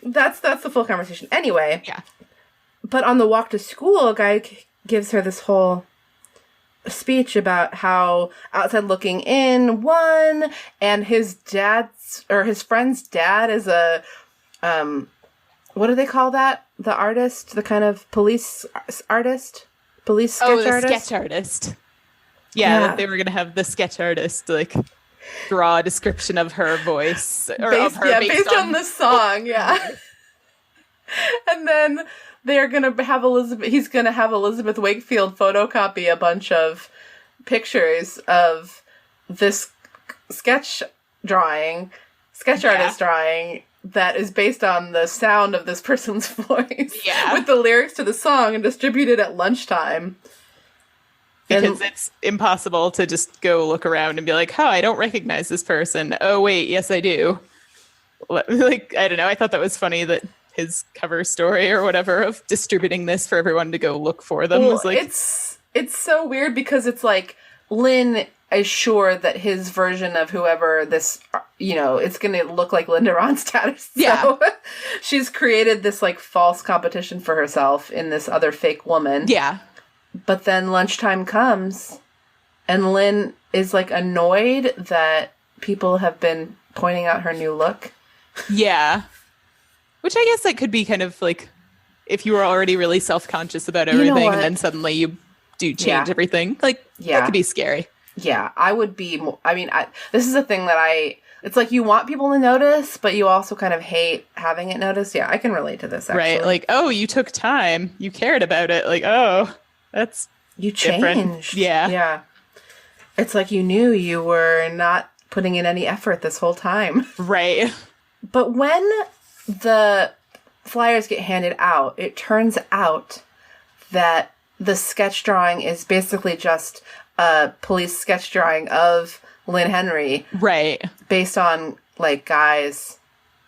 That's the full conversation. Anyway. Yeah. But on the walk to school, Guy gives her this whole speech about how outside looking in won, and his friend's dad is a what do they call that? The artist, the kind of police artist, police sketch artist. Sketch artist. Yeah, they were gonna have the sketch artist like draw a description of her voice based on the song. Yeah, and then they're going to have he's going to have Elizabeth Wakefield photocopy a bunch of pictures of this sketch sketch artist drawing that is based on the sound of this person's voice with the lyrics to the song and distributed at lunchtime. Because it's impossible to just go look around and be like, oh, I don't recognize this person. Oh, wait, yes, I do. Like, I don't know. I thought that was funny that his cover story or whatever of distributing this for everyone to go look for them was like... It's so weird because it's like Lynne is sure that his version of whoever this, it's going to look like Linda Ronstadt. So she's created this like false competition for herself in this other fake woman. Yeah. But then lunchtime comes and Lynne is like annoyed that people have been pointing out her new look. Yeah. Which I guess that could be kind of like if you were already really self-conscious about everything and then suddenly you do change everything. Like, that could be scary. Yeah, I would be... this is a thing that it's like you want people to notice, but you also kind of hate having it noticed. Yeah, I can relate to this, actually. Right, like, oh, you took time. You cared about it. Like, oh, that's You different. changed. Yeah. Yeah. It's like you knew you were not putting in any effort this whole time. Right. But when the flyers get handed out, it turns out that the sketch drawing is basically just a police sketch drawing of Lynne Henry. Right. Based on, like, Guy's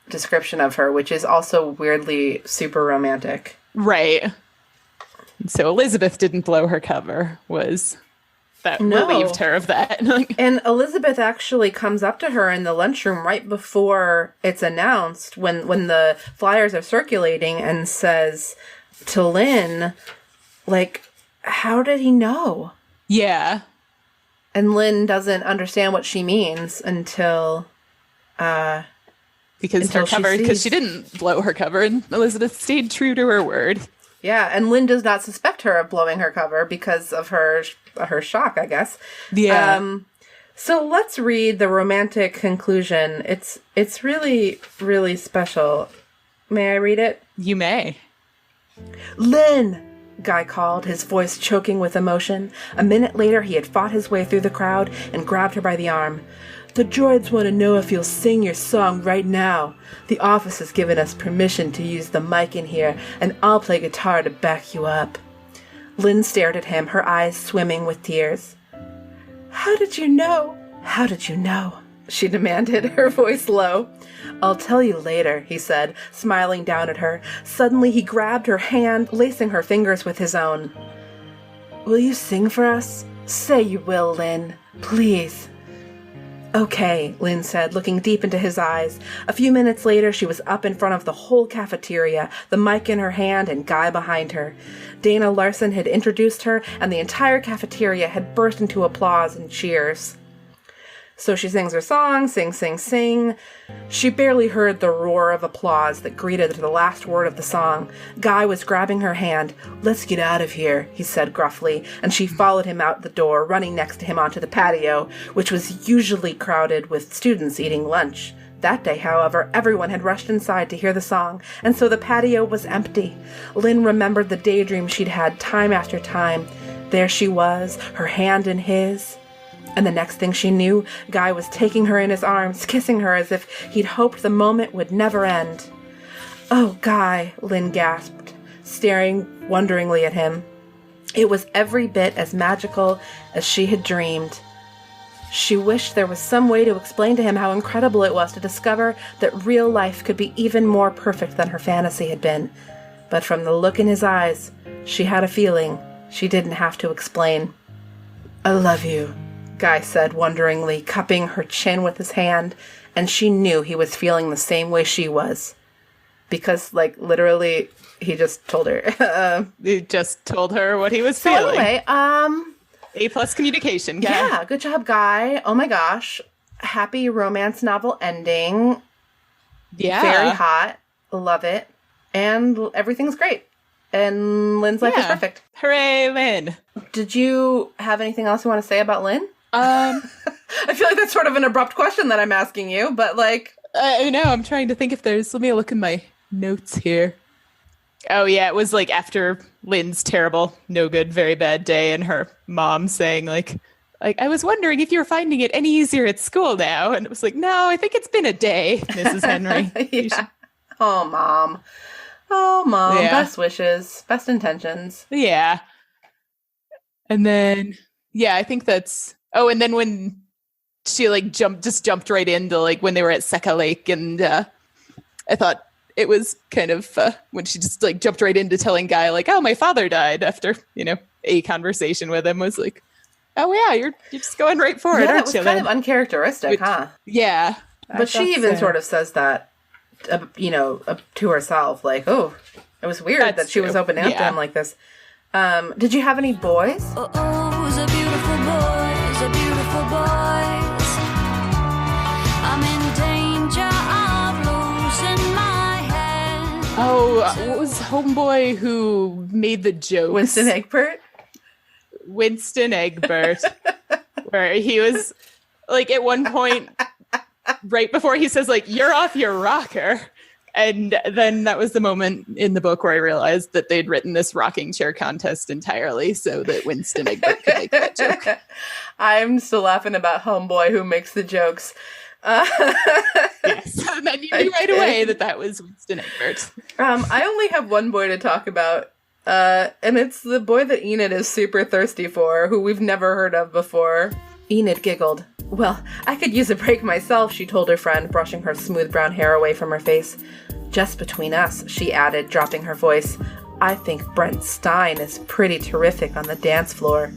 description of her, which is also weirdly super romantic. Right. So Elizabeth didn't blow her cover, relieved her of that. And Elizabeth actually comes up to her in the lunchroom right before it's announced, when the flyers are circulating, and says to Lynne, like, how did he know? Yeah. And Lynne doesn't understand what she means until because she didn't blow her cover, and Elizabeth stayed true to her word. Yeah, and Lynne does not suspect her of blowing her cover because of her shock, I guess. Yeah. So let's read the romantic conclusion. It's really, really special. May I read it? You may. Lynne! Guy called, his voice choking with emotion. A minute later, he had fought his way through the crowd and grabbed her by the arm. The droids want to know if you'll sing your song right now. The office has given us permission to use the mic in here, and I'll play guitar to back you up. Lynne stared at him, her eyes swimming with tears. How did you know? How did you know? She demanded, her voice low. I'll tell you later, he said, smiling down at her. Suddenly he grabbed her hand, lacing her fingers with his own. Will you sing for us? Say you will, Lynne. Please. Okay, Lynne said, looking deep into his eyes. A few minutes later, she was up in front of the whole cafeteria, the mic in her hand and Guy behind her. Dana Larson had introduced her, and the entire cafeteria had burst into applause and cheers. So she sings her song, sing, sing, sing. She barely heard the roar of applause that greeted the last word of the song. Guy was grabbing her hand. Let's get out of here, he said gruffly, and she followed him out the door, running next to him onto the patio, which was usually crowded with students eating lunch. That day, however, everyone had rushed inside to hear the song, and so the patio was empty. Lynne remembered the daydream she'd had time after time. There she was, her hand in his. And the next thing she knew, Guy was taking her in his arms, kissing her as if he'd hoped the moment would never end. Oh, Guy, Lynne gasped, staring wonderingly at him. It was every bit as magical as she had dreamed. She wished there was some way to explain to him how incredible it was to discover that real life could be even more perfect than her fantasy had been. But from the look in his eyes, she had a feeling she didn't have to explain. I love you, Guy said wonderingly, cupping her chin with his hand, and she knew he was feeling the same way she was. Because, like, literally, he just told her. He just told her what he was feeling. Anyway, A+ communication, Guy. Yeah, good job, Guy. Oh my gosh. Happy romance novel ending. Yeah. Very hot. Love it. And everything's great. And Lynne's life is perfect. Hooray, Lynne. Did you have anything else you want to say about Lynne? I feel like that's sort of an abrupt question that I'm asking you, but like... I know, I'm trying to think if there's... Let me look in my notes here. Oh, yeah, it was like after Lynne's terrible, no good, very bad day and her mom saying like, like, I was wondering if you were finding it any easier at school now. And it was like, no, I think it's been a day, Mrs. Henry. Yeah. Oh, Mom. Oh, Mom. Yeah. Best wishes. Best intentions. Yeah. And then, yeah, I think that's... Oh, and then when she, like, jumped right into, like, when they were at Seca Lake. And I thought it was kind of... when she just, like, jumped right into telling Guy, like, oh, my father died after, you know, a conversation with him, was like, oh, yeah, you're just going right for it, aren't you? Yeah, it was kind of uncharacteristic, huh? Yeah. But she even sort of says that, you know, to herself, like, oh, it was weird that she was opening up to him like this. Did you have any boys? Oh, the beautiful boys, the beautiful boys. I'm in danger of losing my head. Oh, what was homeboy who made the joke? Winston Egbert? Winston Egbert, where he was like at one point right before he says like, you're off your rocker. And then that was the moment in the book where I realized that they'd written this rocking chair contest entirely so that Winston Egbert could make that joke. I'm still laughing about homeboy who makes the jokes. Yes, and then you knew right away that was Winston Egbert. I only have one boy to talk about. And it's the boy that Enid is super thirsty for, who we've never heard of before. Enid giggled. Well, I could use a break myself, she told her friend, brushing her smooth brown hair away from her face. Just between us, she added, dropping her voice, I think Brent Stein is pretty terrific on the dance floor.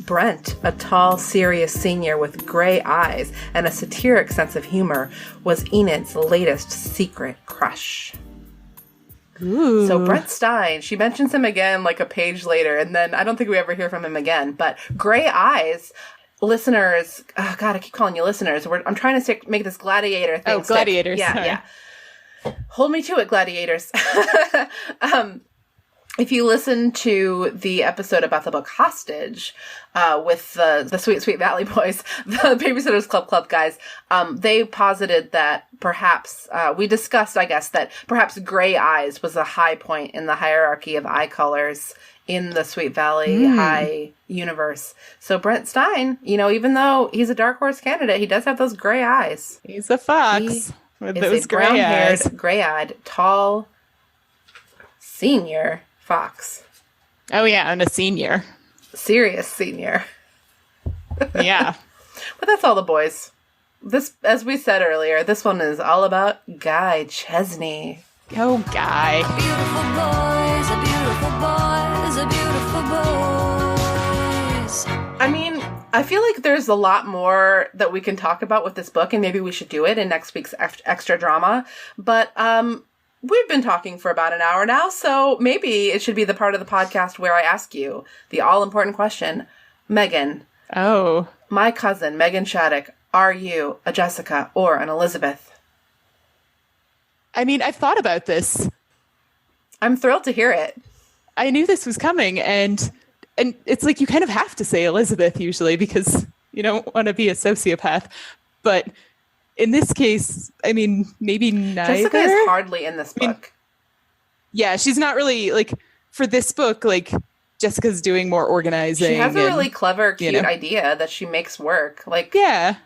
Brent, a tall, serious senior with gray eyes and a satiric sense of humor, was Enid's latest secret crush. Ooh. So Brent Stein, she mentions him again like a page later, and then I don't think we ever hear from him again. But gray eyes, listeners, oh God, I keep calling you listeners. I'm trying to make this gladiator thing. Oh, gladiators. Yeah, sorry. yeah. Hold me to it, gladiators. If you listen to the episode about the book Hostage with the Sweet Sweet Valley Boys, the Babysitters Club guys, they posited that perhaps, we discussed, I guess, that perhaps gray eyes was a high point in the hierarchy of eye colors in the Sweet Valley High universe. So Brent Stein, you know, even though he's a dark horse candidate, he does have those gray eyes. He's a fox with those gray brown-haired, eyes. gray-eyed, tall, senior fox. Oh, yeah, and a senior. Serious senior. Yeah. But that's all the boys. This, as we said earlier, this one is all about Guy Chesney. Oh, Guy. Beautiful boys, a beautiful boys, a beautiful boys. I mean, I feel like there's a lot more that we can talk about with this book, and maybe we should do it in next week's extra drama. But we've been talking for about an hour now, so maybe it should be the part of the podcast where I ask you the all-important question. Meghan. Oh. My cousin, Meghan Shattuck, are you a Jessica or an Elizabeth? I mean, I've thought about this. I'm thrilled to hear it. I knew this was coming, and it's like you kind of have to say Elizabeth usually because you don't want to be a sociopath. But in this case, I mean, maybe neither. Jessica is hardly in this book. Yeah, she's not really, like, for this book, like, Jessica's doing more organizing. She has a really clever, cute idea that she makes work. Like, yeah.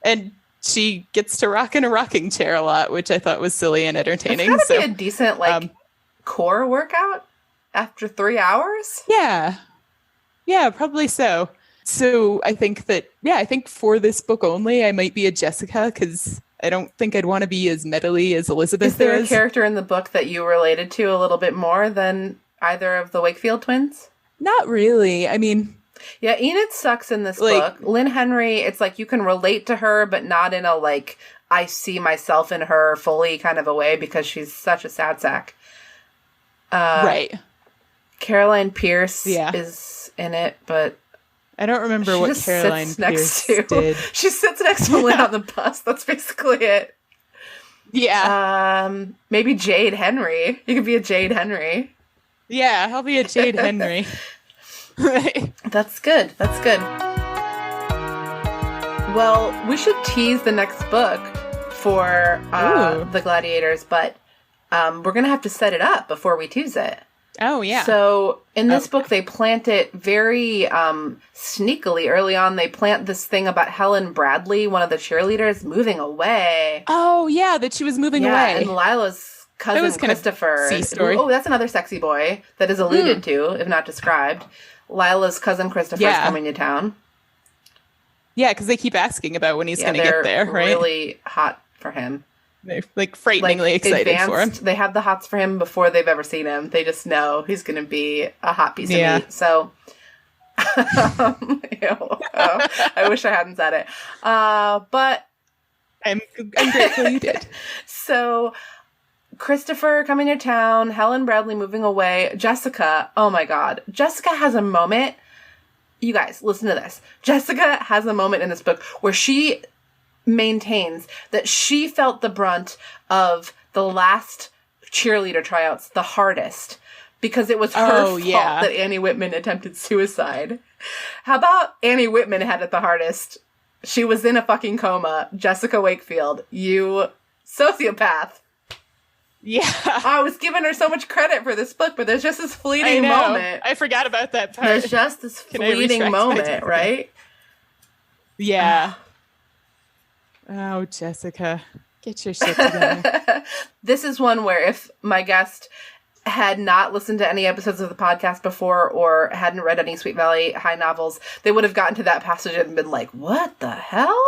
And she gets to rock in a rocking chair a lot, which I thought was silly and entertaining. It's gotta be a decent, like, core workout after 3 hours? Yeah. Yeah, probably so. So I think that, I think for this book only, I might be a Jessica, because I don't think I'd want to be as metally as Elizabeth is. Is there a character in the book that you related to a little bit more than either of the Wakefield twins? Not really. I mean... Yeah, Enid sucks in this book. Lynne Henry, it's like you can relate to her, but not in a, like, I see myself in her fully kind of a way, because she's such a sad sack. Right. Caroline Pierce is in it, but... I don't remember what Caroline Pierce did. She sits next to Lynn on the bus. That's basically it. Yeah. Maybe Jade Henry. You could be a Jade Henry. Yeah, I'll be a Jade Henry. That's good. That's good. Well, we should tease the next book for the Gladiators, but we're going to have to set it up before we tease it. Oh, yeah. So in this book, they plant it very sneakily early on. They plant this thing about Helen Bradley, one of the cheerleaders, moving away. Oh, yeah, that she was moving Yeah, away. and Lila's cousin That was kind of Christopher. C-story. Oh, that's another sexy boy that is alluded to, if not described. Lila's cousin Christopher's coming to town. Yeah, because they keep asking about when he's going to get there, right? Really hot for him. They're like frighteningly excited for him. They have the hots for him before they've ever seen him. They just know he's going to be a hot piece of meat. So, I wish I hadn't said it. But I'm grateful you did. So, Christopher coming to town, Helen Bradley moving away, Jessica, oh my God. Jessica has a moment. You guys, listen to this. Jessica has a moment in this book where she maintains that she felt the brunt of the last cheerleader tryouts the hardest because it was her fault that Annie Whitman attempted suicide. How about Annie Whitman had it the hardest? She was in a fucking coma. Jessica Wakefield, you sociopath. Yeah. I was giving her so much credit for this book, but there's just this fleeting moment. I forgot about that part. There's just this fleeting moment, right? Yeah. Oh, Jessica, get your shit together. This is one where if my guest had not listened to any episodes of the podcast before or hadn't read any Sweet Valley High novels, they would have gotten to that passage and been like, what the hell?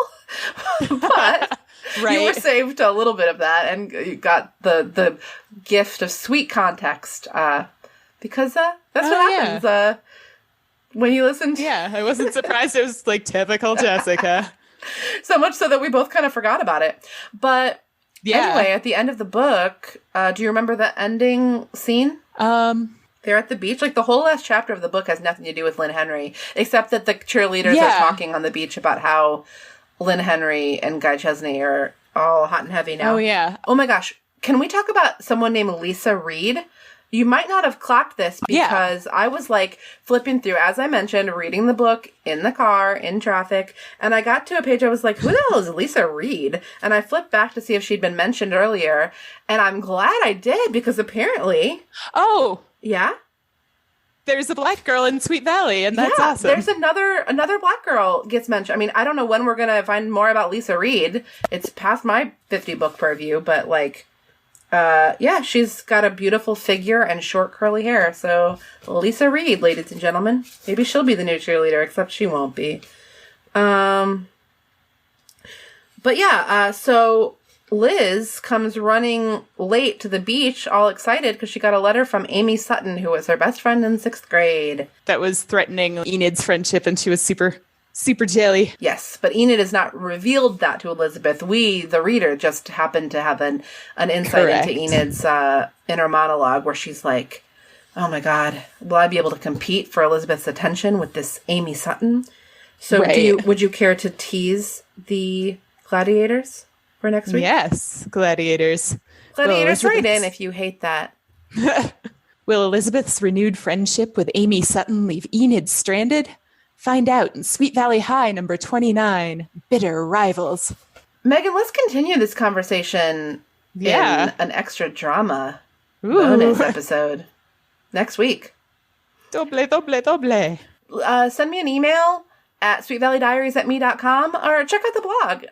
But you were saved a little bit of that and you got the gift of sweet context because that's what happens when you listen to... Yeah, I wasn't surprised. It was like typical Jessica. So much so that we both kind of forgot about it. But anyway, at the end of the book, do you remember the ending scene? They're at the beach. Like, the whole last chapter of the book has nothing to do with Lynne Henry, except that the cheerleaders are talking on the beach about how Lynne Henry and Guy Chesney are all hot and heavy now. Oh, yeah. Oh, my gosh. Can we talk about someone named Lisa Reed? You might not have clocked this because I was like flipping through, as I mentioned, reading the book in the car, in traffic, and I got to a page I was like, who the hell is Lisa Reed? And I flipped back to see if she'd been mentioned earlier, and I'm glad I did because apparently... Oh! Yeah? There's a black girl in Sweet Valley, and that's awesome. There's another black girl gets mentioned. I mean, I don't know when we're going to find more about Lisa Reed. It's past my 50 book purview, but like... she's got a beautiful figure and short curly hair. So Lisa Reed, ladies and gentlemen, maybe she'll be the new cheerleader, except she won't be. But so Liz comes running late to the beach, all excited because she got a letter from Amy Sutton, who was her best friend in 6th grade. That was threatening Enid's friendship, and she was super jelly. Yes, but Enid has not revealed that to Elizabeth. We, the reader, just happen to have an insight into Enid's inner monologue where she's like, oh my God, will I be able to compete for Elizabeth's attention with this Amy Sutton? So would you care to tease the gladiators for next week? Yes, gladiators. Gladiators, write in if you hate that. Will Elizabeth's renewed friendship with Amy Sutton leave Enid stranded? Find out in Sweet Valley High, number 29, Bitter Rivals. Megan, let's continue this conversation in an extra drama bonus episode next week. Doble. Send me an email at sweetvalleydiaries@me.com or check out the blog,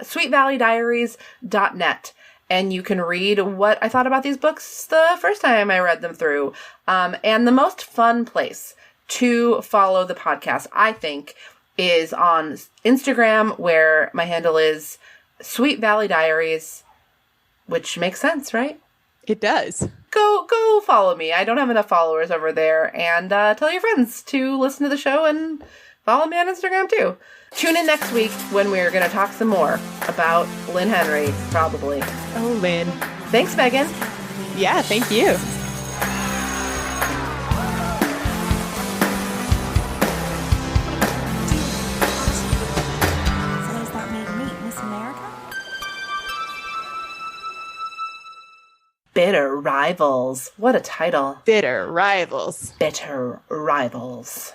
sweetvalleydiaries.net. And you can read what I thought about these books the first time I read them through. And the most fun place to follow the podcast, I think, is on Instagram, where my handle is Sweet Valley Diaries, which makes sense, right? It does. Go follow me. I don't have enough followers over there. And tell your friends to listen to the show and follow me on Instagram, too. Tune in next week when we're going to talk some more about Lynne Henry, probably. Oh, Lynn. Thanks, Megan. Yeah, thank you. Bitter Rivals. What a title. Bitter Rivals. Bitter Rivals.